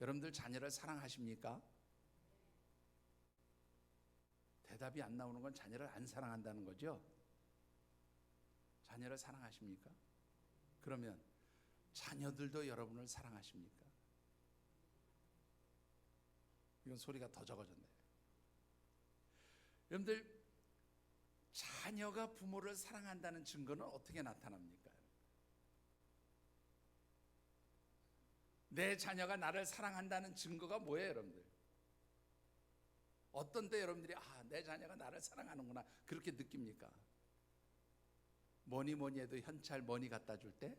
여러분들 자녀를 사랑하십니까? 대답이 안 나오는 건 자녀를 안 사랑한다는 거죠? 자녀를 사랑하십니까? 그러면 자녀들도 여러분을 사랑하십니까? 이건 소리가 더 적어졌네요. 여러분들 자녀가 부모를 사랑한다는 증거는 어떻게 나타납니까? 내 자녀가 나를 사랑한다는 증거가 뭐예요, 여러분들? 어떤 때 여러분들이 내 자녀가 나를 사랑하는구나 그렇게 느낍니까? 뭐니 해도 현찰 머니 갖다 줄 때?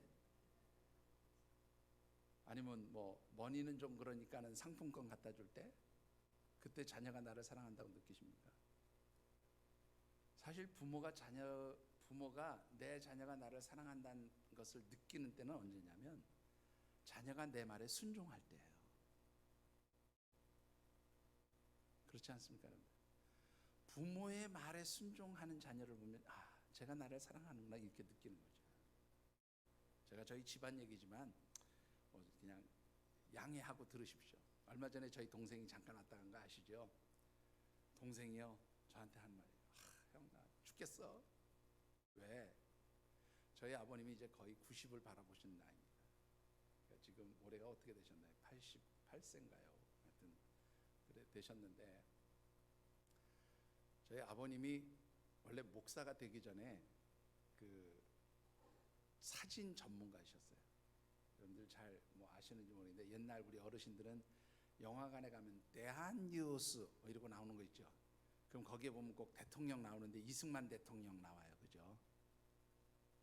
아니면 뭐 머니는 좀 그러니까는 상품권 갖다 줄 때? 그때 자녀가 나를 사랑한다고 느끼십니까? 사실 부모가 내 자녀가 나를 사랑한다는 것을 느끼는 때는 언제냐면 자녀가 내 말에 순종할 때예요. 그렇지 않습니까? 부모의 말에 순종하는 자녀를 보면 제가 나를 사랑하는구나 이렇게 느끼는 거죠. 제가 저희 집안 얘기지만 그냥 양해하고 들으십시오. 얼마 전에 저희 동생이 잠깐 왔다 간 거 아시죠? 동생이요 저한테 한 말이에요. 형 나 죽겠어. 왜? 저희 아버님이 이제 거의 90을 바라보신 나이입니다. 그러니까 지금 올해가 어떻게 되셨나요? 88세인가요? 하여튼 그래 되셨는데 저희 아버님이 원래 목사가 되기 전에 그 사진 전문가이셨어요. 여러분들 잘 뭐 아시는지 모르겠는데 옛날 우리 어르신들은 영화관에 가면 대한뉴스 이러고 나오는 거 있죠. 그럼 거기에 보면 꼭 대통령 나오는데 이승만 대통령 나와요. 그죠?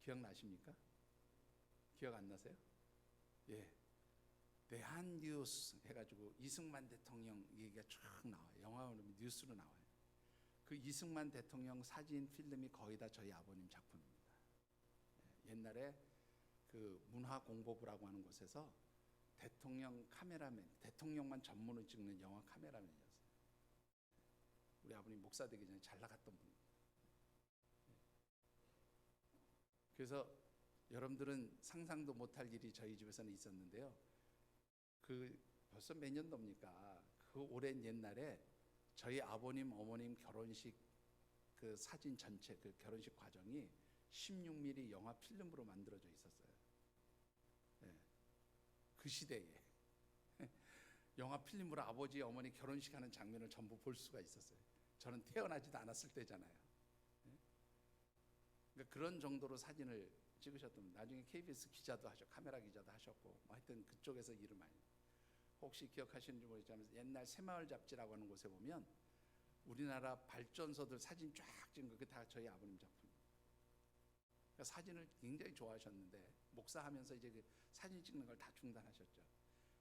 기억나십니까? 기억 안 나세요? 예. 대한뉴스 해가지고 이승만 대통령 얘기가 쫙 나와요. 영화관에 뉴스로 나와요. 그 이승만 대통령 사진 필름이 거의 다 저희 아버님 작품입니다. 옛날에 그 문화공보부라고 하는 곳에서 대통령 카메라맨, 대통령만 전문으로 찍는 영화 카메라맨이었어요. 우리 아버님 목사 되기 전에 잘 나갔던 분입니다. 그래서 여러분들은 상상도 못할 일이 저희 집에서는 있었는데요. 그 벌써 몇 년도입니까? 그 오랜 옛날에 저희 아버님 어머님 결혼식 그 사진 전체 그 결혼식 과정이 16mm 영화 필름으로 만들어져 있었어요. 네. 그 시대에 영화 필름으로 아버지 어머니 결혼식 하는 장면을 전부 볼 수가 있었어요. 저는 태어나지도 않았을 때잖아요. 네? 그러니까 그런 정도로 사진을 찍으셨던 나중에 KBS 기자도 카메라 기자도 하셨고 뭐 하여튼 그쪽에서 일을 많이. 혹시 기억하시는지 모르겠지만 옛날 새마을 잡지라고 하는 곳에 보면 우리나라 발전소들 사진 쫙 찍은 거 그게 다 저희 아버님 작품입니다. 그러니까 사진을 굉장히 좋아하셨는데 목사하면서 이제 그 사진 찍는 걸 다 중단하셨죠.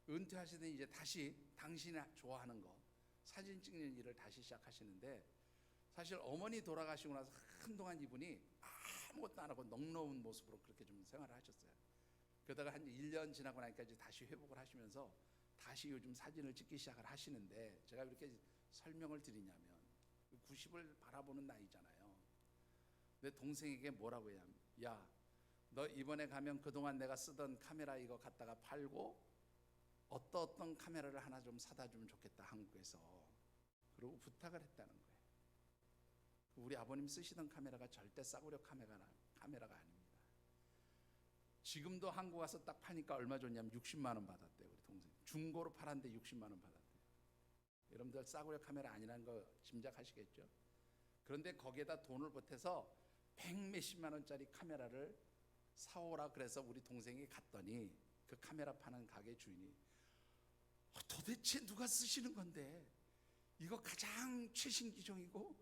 은퇴하시더니 이제 다시 당신이 좋아하는 거 사진 찍는 일을 다시 시작하시는데 사실 어머니 돌아가시고 나서 한동안 이분이 아무것도 안 하고 넉넉한 모습으로 그렇게 좀 생활을 하셨어요. 그러다가 한 1년 지나고 나니까 이제 다시 회복을 하시면서 다시 요즘 사진을 찍기 시작을 하시는데 제가 이렇게 설명을 드리냐면 90을 바라보는 나이잖아요. 내 동생에게 뭐라고 해야 야, 너 이번에 가면 그동안 내가 쓰던 카메라 이거 갖다가 팔고 어떤 카메라를 하나 좀 사다 주면 좋겠다 한국에서. 그러고 부탁을 했다는 거예요. 우리 아버님 쓰시던 카메라가 절대 싸구려 카메라가 아닙니다. 지금도 한국 와서 딱 파니까 얼마 줬냐면 60만 원 받았대요. 우리 동생 중고로 팔았는데 60만 원 받았대요. 여러분들 싸구려 카메라 아니라는 거 짐작하시겠죠? 그런데 거기에다 돈을 보태서 100몇십만 원짜리 카메라를 사오라 그래서 우리 동생이 갔더니 그 카메라 파는 가게 주인이 도대체 누가 쓰시는 건데 이거 가장 최신 기종이고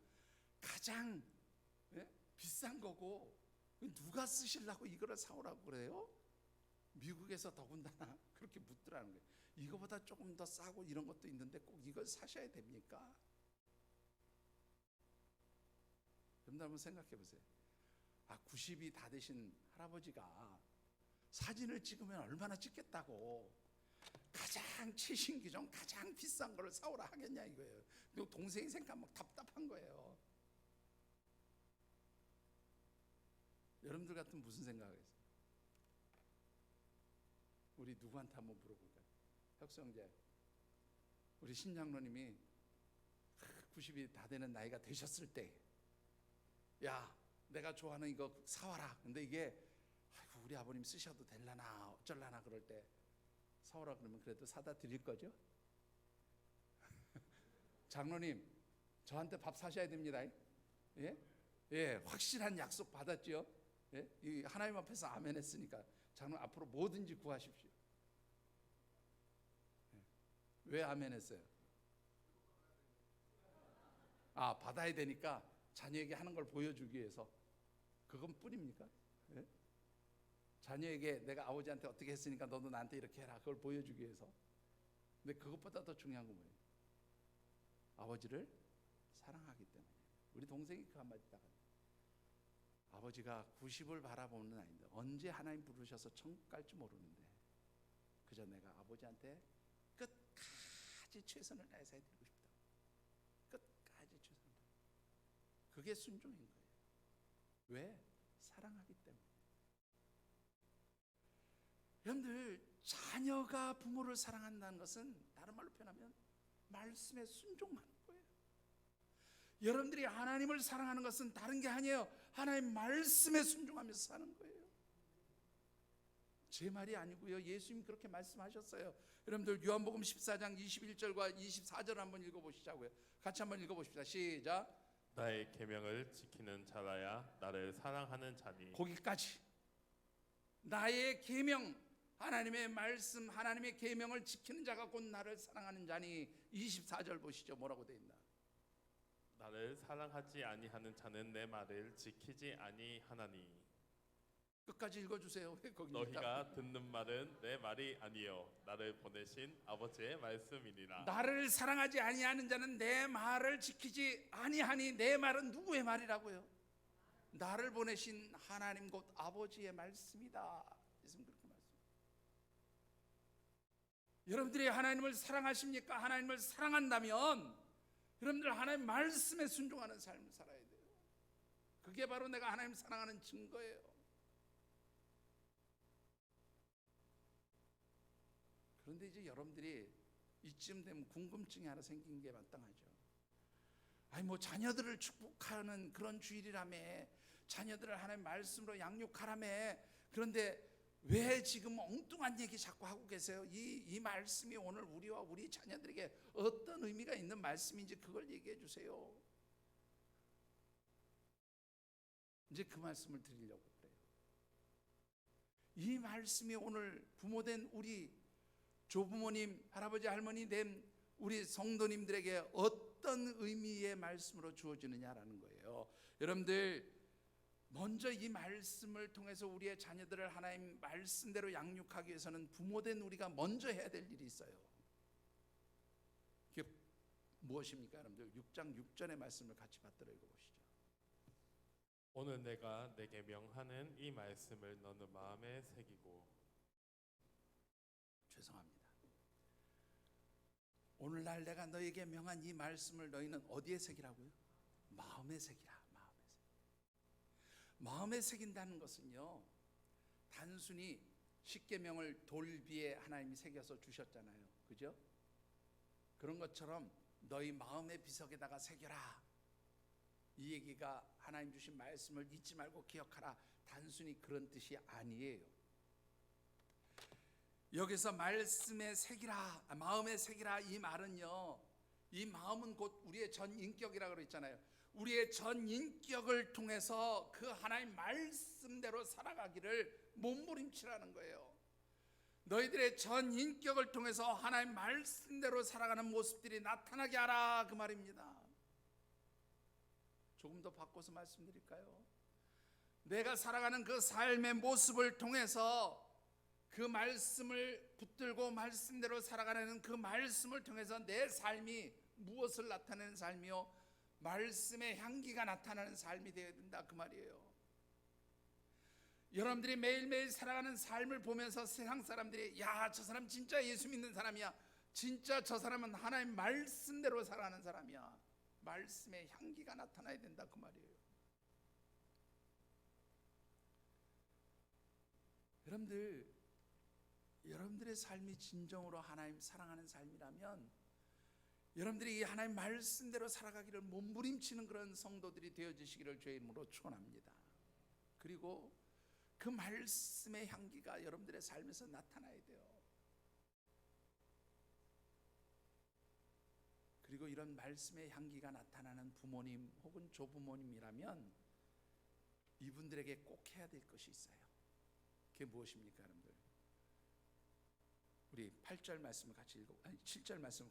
가장 비싼 거고 누가 쓰시려고 이거를 사오라고 그래요? 미국에서 더군다나 그렇게 묻더라는 거예요. 이거보다 조금 더 싸고 이런 것도 있는데 꼭 이걸 사셔야 됩니까? 여러분 한번 생각해 보세요. 90이 다 되신 할아버지가 사진을 찍으면 얼마나 찍겠다고 가장 최신 기종 가장 비싼 거를 사오라 하겠냐 이거예요. 그리고 동생이 생각하면 막 답답한 거예요. 여러분들 같으면 무슨 생각하겠어요? 우리 누구한테 한번 물어볼까요? 혁수 형제, 우리 신장로님이 90이 다 되는 나이가 되셨을 때, 야 내가 좋아하는 이거 사와라. 근데 이게 아이고 우리 아버님 쓰셔도 될라나 어쩔라나 그럴 때 사오라 그러면 그래도 사다 드릴 거죠? 장로님 저한테 밥 사셔야 됩니다. 예? 예, 확실한 약속 받았죠? 예? 이 하나님 앞에서 아멘 했으니까 장로님 앞으로 뭐든지 구하십시오. 예. 왜 아멘 했어요? 받아야 되니까 자녀에게 하는 걸 보여주기 위해서. 그건 뿐입니까? 예? 자녀에게 내가 아버지한테 어떻게 했으니까 너도 나한테 이렇게 해라 그걸 보여주기 위해서. 근데 그것보다 더 중요한 건 뭐예요? 아버지를 사랑하기 때문에. 우리 동생이 그 한마디 딱 아버지가 90을 바라보는 아이인데 언제 하나님 부르셔서 천국 갈지 모르는데 그저 내가 아버지한테 끝까지 최선을 다해서 해드리고 싶다. 끝까지 최선을 다해. 그게 순종인 거예요. 왜? 사랑하기 때문에. 여러분들 자녀가 부모를 사랑한다는 것은 다른 말로 표현하면 말씀에 순종하는 거예요. 여러분들이 하나님을 사랑하는 것은 다른 게 아니에요. 하나님 말씀에 순종하면서 사는 거예요. 제 말이 아니고요. 예수님이 그렇게 말씀하셨어요. 여러분들 요한복음 14장 21절과 24절 한번 읽어보시자고요. 같이 한번 읽어보십시다. 시작. 나의 계명을 지키는 자라야 나를 사랑하는 자니. 거기까지. 나의 계명, 하나님의 말씀, 하나님의 계명을 지키는 자가 곧 나를 사랑하는 자니. 24절 보시죠. 뭐라고 되어 있나? 나를 사랑하지 아니하는 자는 내 말을 지키지 아니하나니. 끝까지 읽어주세요. 왜 거기 너희가 듣는 말은 내 말이 아니요 나를 보내신 아버지의 말씀이니라. 나를 사랑하지 아니하는 자는 내 말을 지키지 아니하니. 내 말은 누구의 말이라고요? 나를 보내신 하나님 곧 아버지의 말씀이다. 예수님 그렇게 말씀. 여러분들이 하나님을 사랑하십니까? 하나님을 사랑한다면 여러분들 하나님 말씀에 순종하는 삶을 살아야 돼요. 그게 바로 내가 하나님 사랑하는 증거예요. 그런데 이제 여러분들이 이쯤 되면 궁금증이 하나 생긴 게 마땅하죠. 아니 뭐 자녀들을 축복하는 그런 주일이라며, 자녀들을 하나님 말씀으로 양육하라며, 그런데 왜 지금 엉뚱한 얘기 자꾸 하고 계세요? 이 말씀이 오늘 우리와 우리 자녀들에게 어떤 의미가 있는 말씀인지 그걸 얘기해 주세요. 이제 그 말씀을 드리려고 그래요. 이 말씀이 오늘 부모된 우리 조부모님, 할아버지, 할머니 된 우리 성도님들에게 어떤 의미의 말씀으로 주어지느냐라는 거예요. 여러분들 먼저 이 말씀을 통해서 우리의 자녀들을 하나님 말씀대로 양육하기 위해서는 부모된 우리가 먼저 해야 될 일이 있어요. 그게 무엇입니까? 여러분들 6장 6절의 말씀을 같이 받들어 읽어보시죠. 오늘 내가 내게 명하는 이 말씀을 너는 마음에 새기고. 죄송합니다. 오늘날 내가 너에게 명한 이 말씀을 너희는 어디에 새기라고요? 마음에 새기라. 마음에 새긴다는 것은요, 단순히 십계명을 돌비에 하나님이 새겨서 주셨잖아요. 그죠? 그런 것처럼 너희 마음의 비석에다가 새겨라. 이 얘기가 하나님 주신 말씀을 잊지 말고 기억하라. 단순히 그런 뜻이 아니에요. 여기서 말씀에 새기라, 마음에 새기라 이 말은요, 이 마음은 곧 우리의 전 인격이라고 그랬잖아요. 우리의 전 인격을 통해서 그 하나님 말씀대로 살아가기를 몸부림치라는 거예요. 너희들의 전 인격을 통해서 하나님 말씀대로 살아가는 모습들이 나타나게 하라, 그 말입니다. 조금 더 바꿔서 말씀드릴까요? 내가 살아가는 그 삶의 모습을 통해서 그 말씀을 붙들고 말씀대로 살아가는 그 말씀을 통해서 내 삶이 무엇을 나타내는 삶이요? 말씀의 향기가 나타나는 삶이 되어야 된다, 그 말이에요. 여러분들이 매일매일 살아가는 삶을 보면서 세상 사람들이 야, 저 사람 진짜 예수 믿는 사람이야, 진짜 저 사람은 하나님 말씀대로 살아가는 사람이야, 말씀의 향기가 나타나야 된다, 그 말이에요. 여러분들의 삶이 진정으로 하나님 사랑하는 삶이라면 여러분들이 이 하나님 말씀대로 살아가기를 몸부림치는 그런 성도들이 되어주시기를 주의 이름으로 축원합니다. 그리고 그 말씀의 향기가 여러분들의 삶에서 나타나야 돼요. 그리고 이런 말씀의 향기가 나타나는 부모님 혹은 조부모님이라면 이분들에게 꼭 해야 될 것이 있어요. 그게 무엇입니까, 여러분들? 우리 8절 말씀을 같이 읽어. 아니 7절 말씀을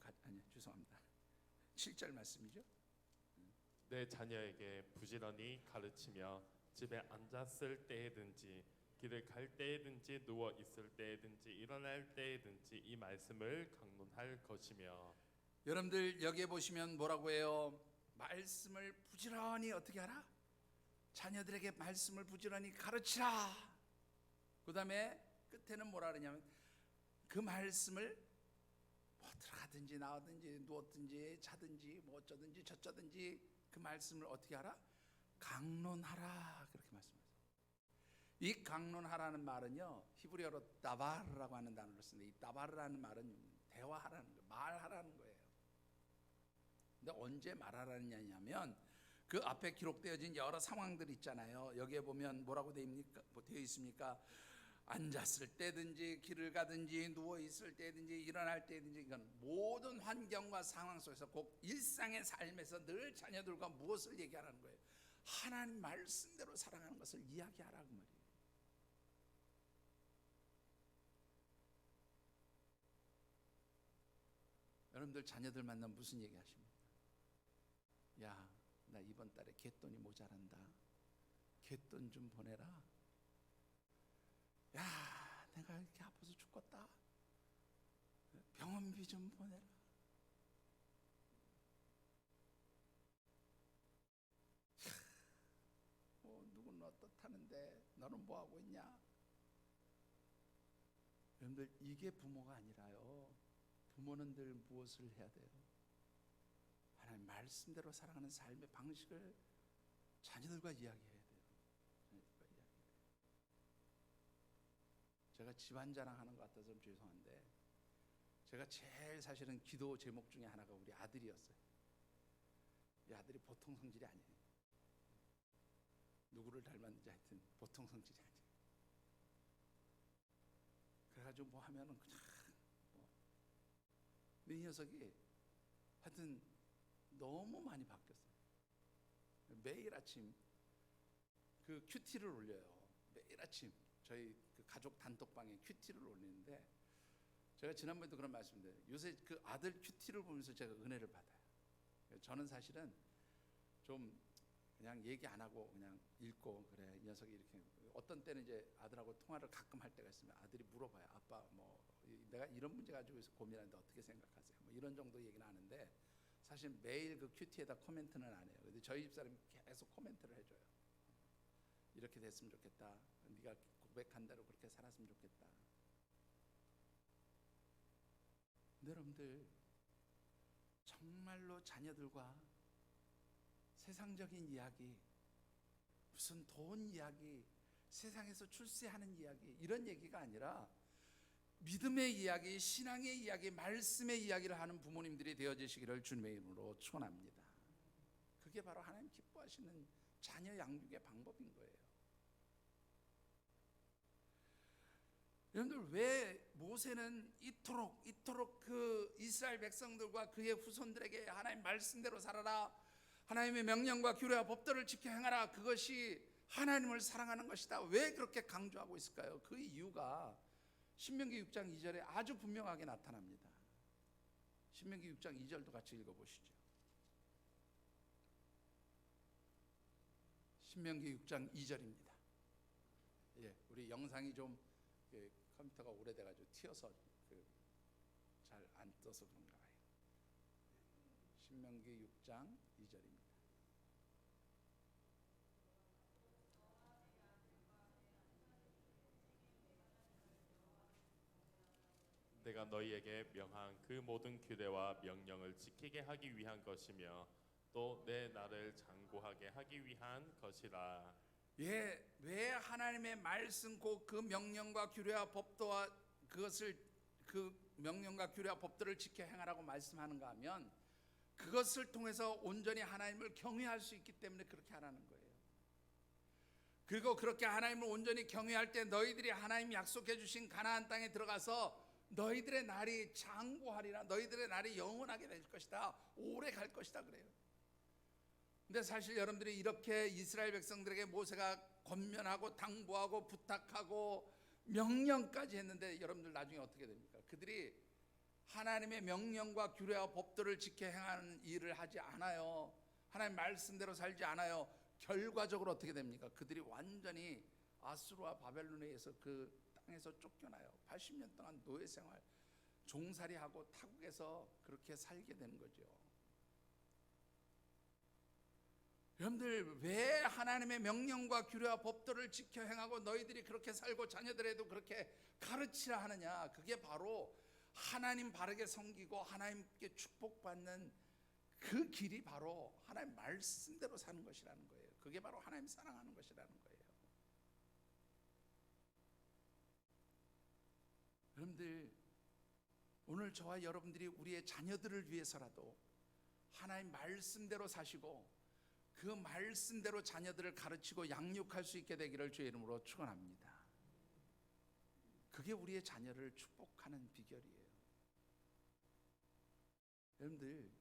죄송합니다. 7절 말씀이죠. 내 자녀에게 부지런히 가르치며 집에 앉았을 때에든지 길을 갈 때에든지 누워 있을 때에든지 일어날 때에든지 이 말씀을 강론할 것이며. 여러분들 여기에 보시면 뭐라고 해요? 말씀을 부지런히 어떻게 하라? 자녀들에게 말씀을 부지런히 가르치라. 그 다음에 끝에는 뭐라 그러냐면 그 말씀을 뭐 들어가든지 나오든지 누웠든지 자든지 뭐 어쩌든지 저쩌든지 그 말씀을 어떻게 하라? 강론하라, 그렇게 말씀하세요. 이 강론하라는 말은요, 히브리어로 다바르라고 하는 단어를 쓰는데, 이 다바르라는 말은 대화하라는 거예요, 말하라는 거예요. 근데 언제 말하라는 얘기냐면 그 앞에 기록되어진 여러 상황들 있잖아요. 여기에 보면 뭐라고 되어 있습니까? 앉았을 때든지 길을 가든지 누워 있을 때든지 일어날 때든지, 이건 모든 환경과 상황 속에서 꼭 일상의 삶에서 늘 자녀들과 무엇을 얘기하라는 거예요? 하나님 말씀대로 살아가는 것을 이야기하라고 말이에요. 여러분들 자녀들 만나면 무슨 얘기 하십니까? 야, 나 이번 달에 갯돈이 모자란다, 갯돈 좀 보내라. 야, 내가 이렇게 아파서 죽겠다, 병원비 좀 보내라. 누구는 어떻다는데 너는 뭐하고 있냐? 여러분들 이게 부모가 아니라요, 부모는 늘 무엇을 해야 돼요? 하나님 말씀대로 살아가는 삶의 방식을 자녀들과 이야기해야 돼요. 제가 집안 자랑하는 것 같아서 좀 죄송한데, 제가 제일 사실은 기도 제목 중에 하나가 우리 아들이었어요. 이 아들이 보통 성질이 아니에요. 누구를 닮았는지 하여튼 보통 성질이 아니에요. 그래가지고 뭐 하면은 그냥 이 녀석이 하여튼 너무 많이 바뀌었어요. 매일 아침 그 큐티를 올려요. 매일 아침 저희 그 가족 단톡방에 큐티를 올리는데, 제가 지난번에도 그런 말씀드려요. 요새 그 아들 큐티를 보면서 제가 은혜를 받아요. 저는 사실은 좀 그냥 얘기 안 하고 그냥 읽고, 그래 이 녀석이 이렇게, 어떤 때는 이제 아들하고 통화를 가끔 할 때가 있으면 아들이 물어봐요. 아빠 뭐 내가 이런 문제 가지고 고민하는데 어떻게 생각하세요? 뭐 이런 정도 얘기는 하는데, 사실 매일 그 큐티에다 코멘트는 안 해요. 근데 저희 집사람이 계속 코멘트를 해줘요. 이렇게 됐으면 좋겠다, 네가 고백한 대로 그렇게 살았으면 좋겠다. 근데 여러분들 정말로 자녀들과 세상적인 이야기, 무슨 돈 이야기, 세상에서 출세하는 이야기, 이런 얘기가 아니라 믿음의 이야기, 신앙의 이야기, 말씀의 이야기를 하는 부모님들이 되어지시기를 주님의 이름으로 축원합니다. 그게 바로 하나님 기뻐하시는 자녀 양육의 방법인 거예요. 여러분들 왜 모세는 이토록 그 이스라엘 백성들과 그의 후손들에게 하나님 말씀대로 살아라, 하나님의 명령과 규례와 법도를 지켜 행하라, 그것이 하나님을 사랑하는 것이다, 왜 그렇게 강조하고 있을까요? 그 이유가 신명기 6장 2절에 아주 분명하게 나타납니다. 신명기 6장 2절도 같이 읽어보시죠. 신명기 6장 2절입니다. 예, 우리 영상이 좀 컴퓨터가 오래돼가지고 튀어서 잘 안 떠서 그런가 봐요. 신명기 6장 2절입니다. 내가 너희에게 명한 그 모든 규례와 명령을 지키게 하기 위한 것이며 또 내 나를 장구하게 하기 위한 것이라. 예, 왜 하나님의 말씀 그 명령과 규례와 법도와 그 명령과 규례와 법도를 지켜 행하라고 말씀하는가 하면 그것을 통해서 온전히 하나님을 경외할 수 있기 때문에 그렇게 하라는 거예요. 그리고 그렇게 하나님을 온전히 경외할 때 너희들이 하나님이 약속해 주신 가나안 땅에 들어가서 너희들의 날이 장구하리라. 너희들의 날이 영원하게 될 것이다. 오래 갈 것이다 그래요. 근데 사실 여러분들이 이렇게 이스라엘 백성들에게 모세가 권면하고 당부하고 부탁하고 명령까지 했는데 여러분들 나중에 어떻게 됩니까? 그들이 하나님의 명령과 규례와 법도를 지켜 행하는 일을 하지 않아요. 하나님 말씀대로 살지 않아요. 결과적으로 어떻게 됩니까? 그들이 완전히 아수르와 바벨론에 의해서 그 땅에서 쫓겨나요. 80년 동안 노예 생활, 종살이하고 타국에서 그렇게 살게 되는 거죠. 여러분들 왜 하나님의 명령과 규례와 법도를 지켜 행하고 너희들이 그렇게 살고 자녀들에도 그렇게 가르치라 하느냐? 그게 바로 하나님 바르게 섬기고 하나님께 축복받는 그 길이 바로 하나님 말씀대로 사는 것이라는 거예요. 그게 바로 하나님 사랑하는 것이라는 거예요. 여러분들 오늘 저와 여러분들이 우리의 자녀들을 위해서라도 하나님 말씀대로 사시고 그 말씀대로 자녀들을 가르치고 양육할 수 있게 되기를 주의 이름으로 축원합니다. 그게 우리의 자녀를 축복하는 비결이에요. 여러분들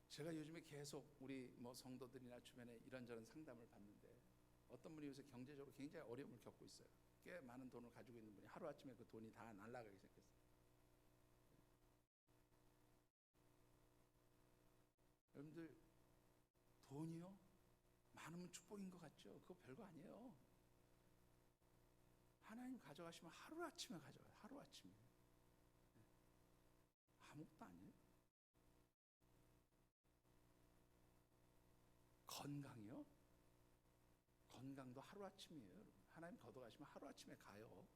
제가 요즘에 계속 우리 성도들이나 주변에 이런저런 상담을 받는데 어떤 분이 요새 경제적으로 굉장히 어려움을 겪고 있어요. 꽤 많은 돈을 가지고 있는 분이 하루아침에 그 돈이 다 날아가기 시작했어요. 여러분들 돈이요? 많으면 축복인 것 같죠? 그거 별거 아니에요. 하나님 가져가시면 하루아침에 가져가요. 하루아침에. 아무것도 아니에요. 건강이요? 건강도 하루아침이에요. 하나님 걷어가시면 하루아침에 가요.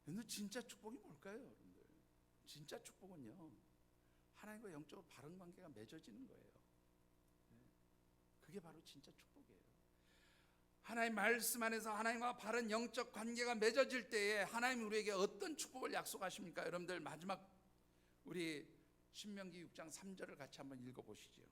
근데 진짜 축복이 뭘까요, 여러분들? 진짜 축복은요, 하나님과 영적으로 바른 관계가 맺어지는 거예요. 그게 바로 진짜 축복이에요. 하나님 말씀 안에서 하나님과 바른 영적 관계가 맺어질 때에 하나님 우리에게 어떤 축복을 약속하십니까? 여러분들 마지막 우리 신명기 6장 3절을 같이 한번 읽어보시죠.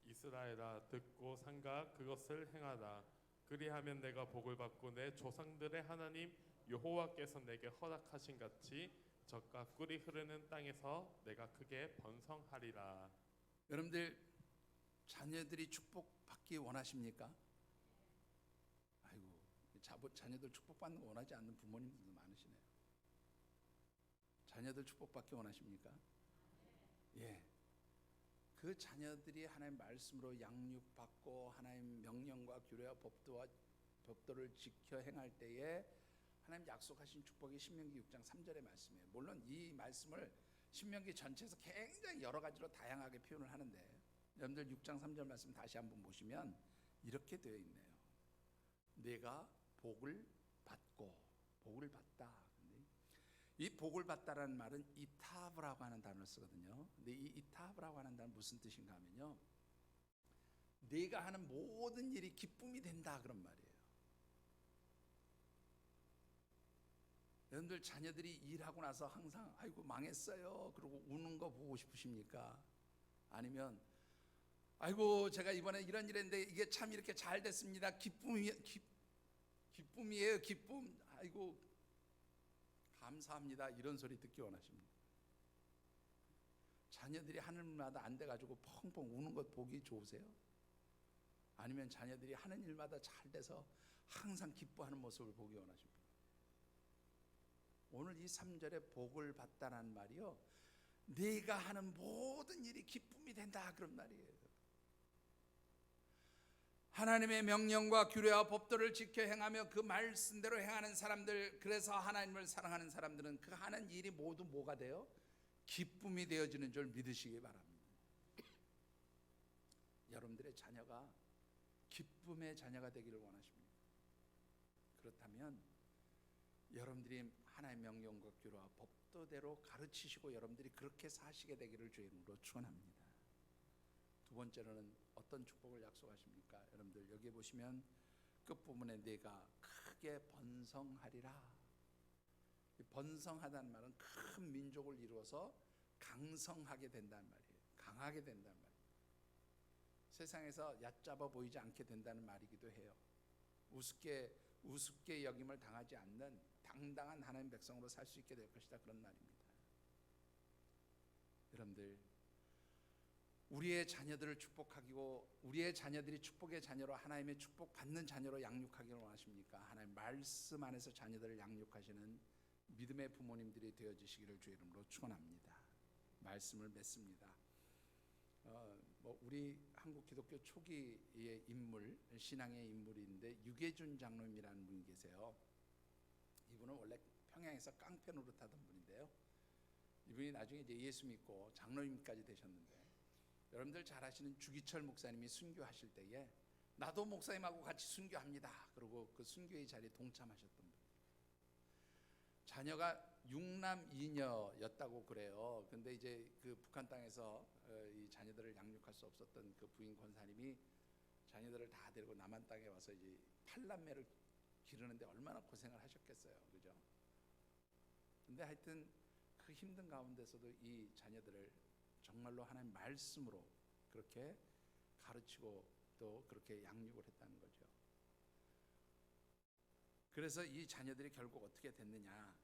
이스라엘아 듣고 삼가 그것을 행하라. 그리하면 내가 복을 받고 내 조상들의 하나님 여호와께서 내게 허락하신 같이 젖과 꿀이 흐르는 땅에서 내가 크게 번성하리라. 여러분들 자녀들이 축복받기 원하십니까? 아이고, 자녀들 축복받는 거 원하지 않는 부모님들도 많으시네요. 자녀들 축복받기 원하십니까? 예. 그 자녀들이 하나님 말씀으로 양육받고 하나님 명령과 규례와 법도를 지켜 행할 때에 하나님 약속하신 축복이 신명기 6장 3절의 말씀이에요. 물론 이 말씀을 신명기 전체에서 굉장히 여러 가지로 다양하게 표현을 하는데 여러분들 6장 3절 말씀 다시 한번 보시면 이렇게 되어 있네요. 내가 복을 받고 복을 받다. 이 복을 받다라는 말은 이타브라고 하는 단어를 쓰거든요. 근데 이 이타브라고 하는 단어는 무슨 뜻인가 하면요, 네가 하는 모든 일이 기쁨이 된다 그런 말이에요. 여러분들 자녀들이 일하고 나서 항상 아이고 망했어요 그러고 우는 거 보고 싶으십니까? 아니면 아이고 제가 이번에 이런 일 했는데 이게 참 이렇게 잘 됐습니다. 기쁨이에요 기쁨. 아이고 감사합니다. 이런 소리 듣기 원하십니다. 자녀들이 하늘마다 안 돼가지고 펑펑 우는 것 보기 좋으세요? 아니면 자녀들이 하는 일마다 잘 돼서 항상 기뻐하는 모습을 보기 원하십니까? 오늘 이 3절에 복을 받다라는 말이요, 네가 하는 모든 일이 기쁨이 된다 그런 말이에요. 하나님의 명령과 규례와 법도를 지켜 행하며 그 말씀대로 행하는 사람들, 그래서 하나님을 사랑하는 사람들은 그 하는 일이 모두 뭐가 돼요? 기쁨이 되어지는 줄 믿으시기 바랍니다. 여러분들의 자녀가 기쁨의 자녀가 되기를 원하십니다. 그렇다면 여러분들이 하나님의 명령과 규례와 법도대로 가르치시고 여러분들이 그렇게 사시게 되기를 주의 이름으로 축원합니다. 두 번째로는 어떤 축복을 약속하십니까? 여러분들 여기 보시면 끝부분에 내가 크게 번성하리라. 번성하다는 말은 큰 민족을 이루어서 강성하게 된다는 말이에요. 강하게 된다는 말이에요. 세상에서 얕잡아 보이지 않게 된다는 말이기도 해요. 우습게 여김을 당하지 않는 당당한 하나님 백성으로 살 수 있게 될 것이다 그런 말입니다. 여러분들 우리의 자녀들을 축복하고 우리의 자녀들이 축복의 자녀로 하나님의 축복 받는 자녀로 양육하기를 원하십니까? 하나님 말씀 안에서 자녀들을 양육하시는 믿음의 부모님들이 되어지시기를 주의 이름으로 축원합니다. 말씀을 맺습니다. 우리 한국 기독교 초기의 인물, 신앙의 인물인데 유계준 장로님이라는 분이 계세요. 이분은 원래 평양에서 깡패 노릇하던 분인데요. 이분이 나중에 이제 예수 믿고 장로님까지 되셨는데, 여러분들 잘 아시는 주기철 목사님이 순교하실 때에 나도 목사님하고 같이 순교합니다. 그리고 그 순교의 자리에 동참하셨던 분. 자녀가 6남 2녀였다고 그래요. 근데 이제 그 북한 땅에서 이 자녀들을 양육할 수 없었던 그 부인 권사님이 자녀들을 다 데리고 남한 땅에 와서 이제 8남매를 기르는데 얼마나 고생을 하셨겠어요. 그죠? 근데 하여튼 그 힘든 가운데서도 이 자녀들을 정말로 하나님 말씀으로 그렇게 가르치고 또 그렇게 양육을 했다는 거죠. 그래서 이 자녀들이 결국 어떻게 됐느냐,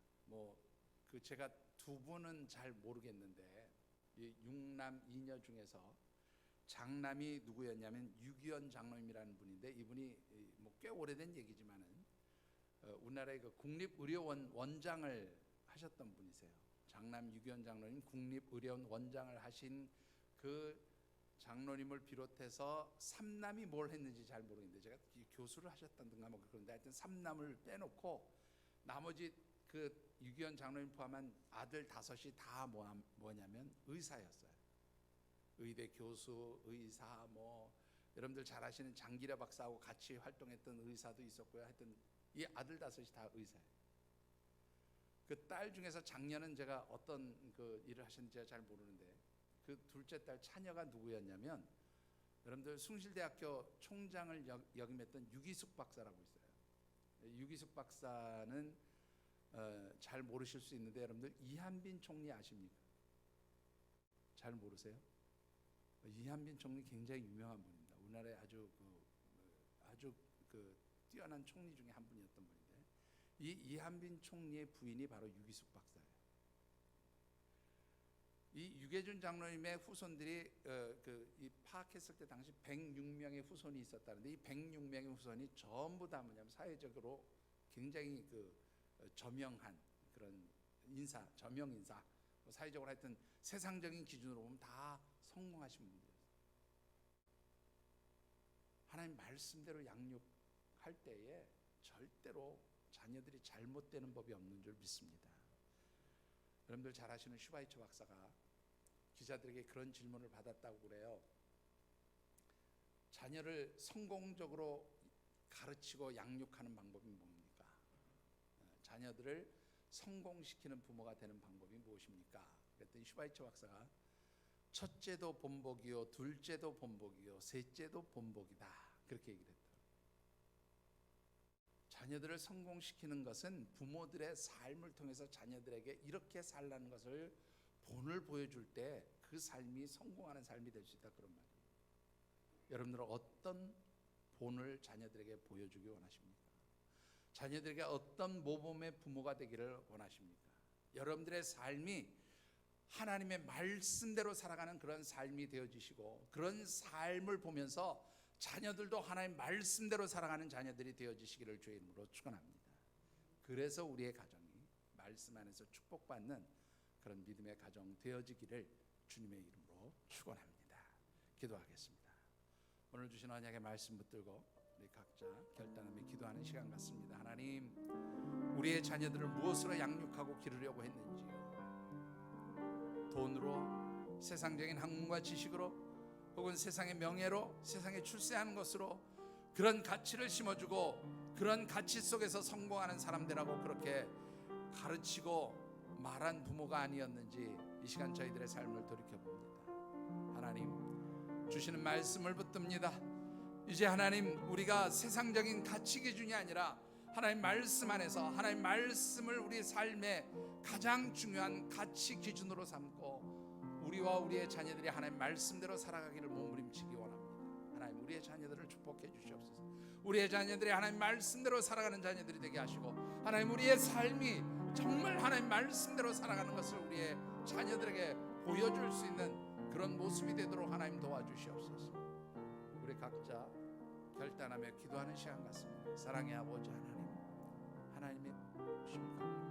그 제가 두 분은 잘 모르겠는데 이 6남 2녀 중에서 장남이 누구였냐면 유기현 장로님이라는 분인데, 이분이 꽤 오래된 얘기지만은 우리나라의 그 국립의료원 원장을 하셨던 분이세요. 장남 유기현 장로님 국립의료원 원장을 하신 그 장로님을 비롯해서 3남이 뭘 했는지 잘 모르겠는데, 제가 교수를 하셨던가 그런데 하여튼 3남을 빼놓고 나머지 그 유기현 장로님 포함한 아들 5이 다 뭐냐면 의사였어요. 의대 교수, 의사, 여러분들 잘 아시는 장기려 박사하고 같이 활동했던 의사도 있었고요. 하여튼 이 아들 5이 다 의사예요. 그 딸 중에서 장녀는 제가 어떤 그 일을 하셨는지 잘 모르는데, 그 둘째 딸 차녀가 누구였냐면 여러분들 숭실대학교 총장을 역임했던 유기숙 박사라고 있어요. 유기숙 박사는 잘 모르실 수 있는데, 여러분들 이한빈 총리 아십니까? 잘 모르세요? 이한빈 총리 굉장히 유명한 분입니다. 우리나라에 아주 뛰어난 총리 중에 한 분이었던 분인데, 이 이한빈 총리의 부인이 바로 유기숙 박사예요. 이 유계준 장로님의 후손들이 이 파악했을 때 당시 106명의 후손이 있었다는데, 이 106명의 후손이 전부 다 뭐냐면 사회적으로 굉장히 저명한 그런 인사, 저명 인사, 사회적으로 하여튼 세상적인 기준으로 보면 다 성공하신 분들이었어요. 하나님 말씀대로 양육할 때에 절대로 자녀들이 잘못되는 법이 없는 줄 믿습니다. 여러분들 잘 아시는 슈바이처 박사가 기자들에게 그런 질문을 받았다고 그래요. 자녀를 성공적으로 가르치고 양육하는 방법이 뭡니까? 자녀들을 성공시키는 부모가 되는 방법이 무엇입니까? 그랬더니 슈바이처 박사가 첫째도 본복이요, 둘째도 본복이요, 셋째도 본복이다, 그렇게 얘기를 했다. 자녀들을 성공시키는 것은 부모들의 삶을 통해서 자녀들에게 이렇게 살라는 것을 본을 보여줄 때 그 삶이 성공하는 삶이 될 수 있다, 그런 말이에요. 여러분들은 어떤 본을 자녀들에게 보여주기 원하십니까? 자녀들에게 어떤 모범의 부모가 되기를 원하십니까? 여러분들의 삶이 하나님의 말씀대로 살아가는 그런 삶이 되어지시고, 그런 삶을 보면서 자녀들도 하나님 말씀대로 살아가는 자녀들이 되어지시기를 주의 이름으로 축원합니다. 그래서 우리의 가정이 말씀 안에서 축복받는 그런 믿음의 가정 되어지기를 주님의 이름으로 축원합니다. 기도하겠습니다. 오늘 주신 언약의 말씀 붙들고 우리 각자 결단하며 기도하는 시간 같습니다. 하나님, 우리의 자녀들을 무엇으로 양육하고 기르려고 했는지요? 돈으로, 세상적인 학문과 지식으로, 혹은 세상의 명예로, 세상에 출세하는 것으로 그런 가치를 심어주고 그런 가치 속에서 성공하는 사람들하고 그렇게 가르치고 말한 부모가 아니었는지 이 시간 저희들의 삶을 돌이켜봅니다. 하나님, 주시는 말씀을 붙듭니다. 이제 하나님, 우리가 세상적인 가치 기준이 아니라 하나님 말씀 안에서 하나님 말씀을 우리 삶의 가장 중요한 가치 기준으로 삼고 우리와 우리의 자녀들이 하나님 말씀대로 살아가기를 몸부림치기 원합니다. 하나님, 우리의 자녀들을 축복해 주시옵소서. 우리의 자녀들이 하나님 말씀대로 살아가는 자녀들이 되게 하시고, 하나님, 우리의 삶이 정말 하나님 말씀대로 살아가는 것을 우리의 자녀들에게 보여줄 수 있는 그런 모습이 되도록 하나님 도와주시옵소서. 우리 각자 결단하며 기도하는 시간 같습니다. 사랑의 아버지 하나님, 하나님의 오심을 갑니다.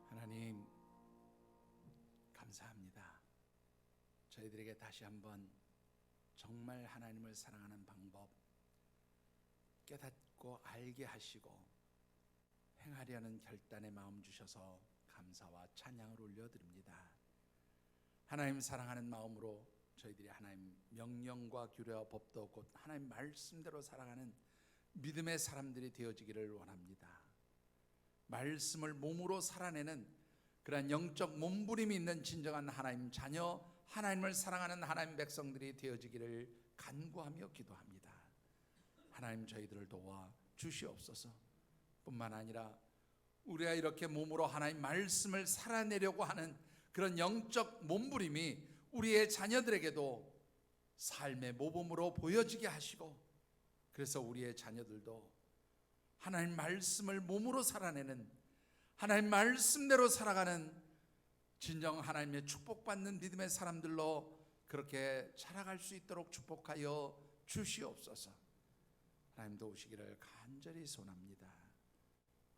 하나님, 감사합니다. 저희들에게 다시 한번 정말 하나님을 사랑하는 방법 깨닫고 알게 하시고 행하려는 결단의 마음 주셔서 감사와 찬양을 올려드립니다. 하나님 사랑하는 마음으로 저희들이 하나님 명령과 규례와 법도 곧 하나님 말씀대로 살아가는 믿음의 사람들이 되어지기를 원합니다. 말씀을 몸으로 살아내는 그러한 영적 몸부림이 있는 진정한 하나님 자녀, 하나님을 사랑하는 하나님 백성들이 되어지기를 간구하며 기도합니다. 하나님, 저희들을 도와 주시옵소서. 뿐만 아니라 우리가 이렇게 몸으로 하나님 말씀을 살아내려고 하는 그런 영적 몸부림이 우리의 자녀들에게도 삶의 모범으로 보여지게 하시고, 그래서 우리의 자녀들도 하나님 말씀을 몸으로 살아내는 하나님 말씀대로 살아가는 진정 하나님의 축복받는 믿음의 사람들로 그렇게 자라갈 수 있도록 축복하여 주시옵소서. 하나님 도우시기를 간절히 소원합니다.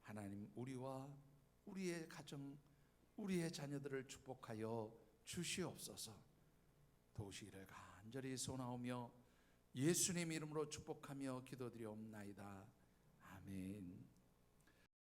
하나님, 우리와 우리의 가정, 우리의 자녀들을 축복하여 주시옵소서. 도우시기를 간절히 소원하오며 예수님 이름으로 축복하며 기도드리옵나이다. 아멘.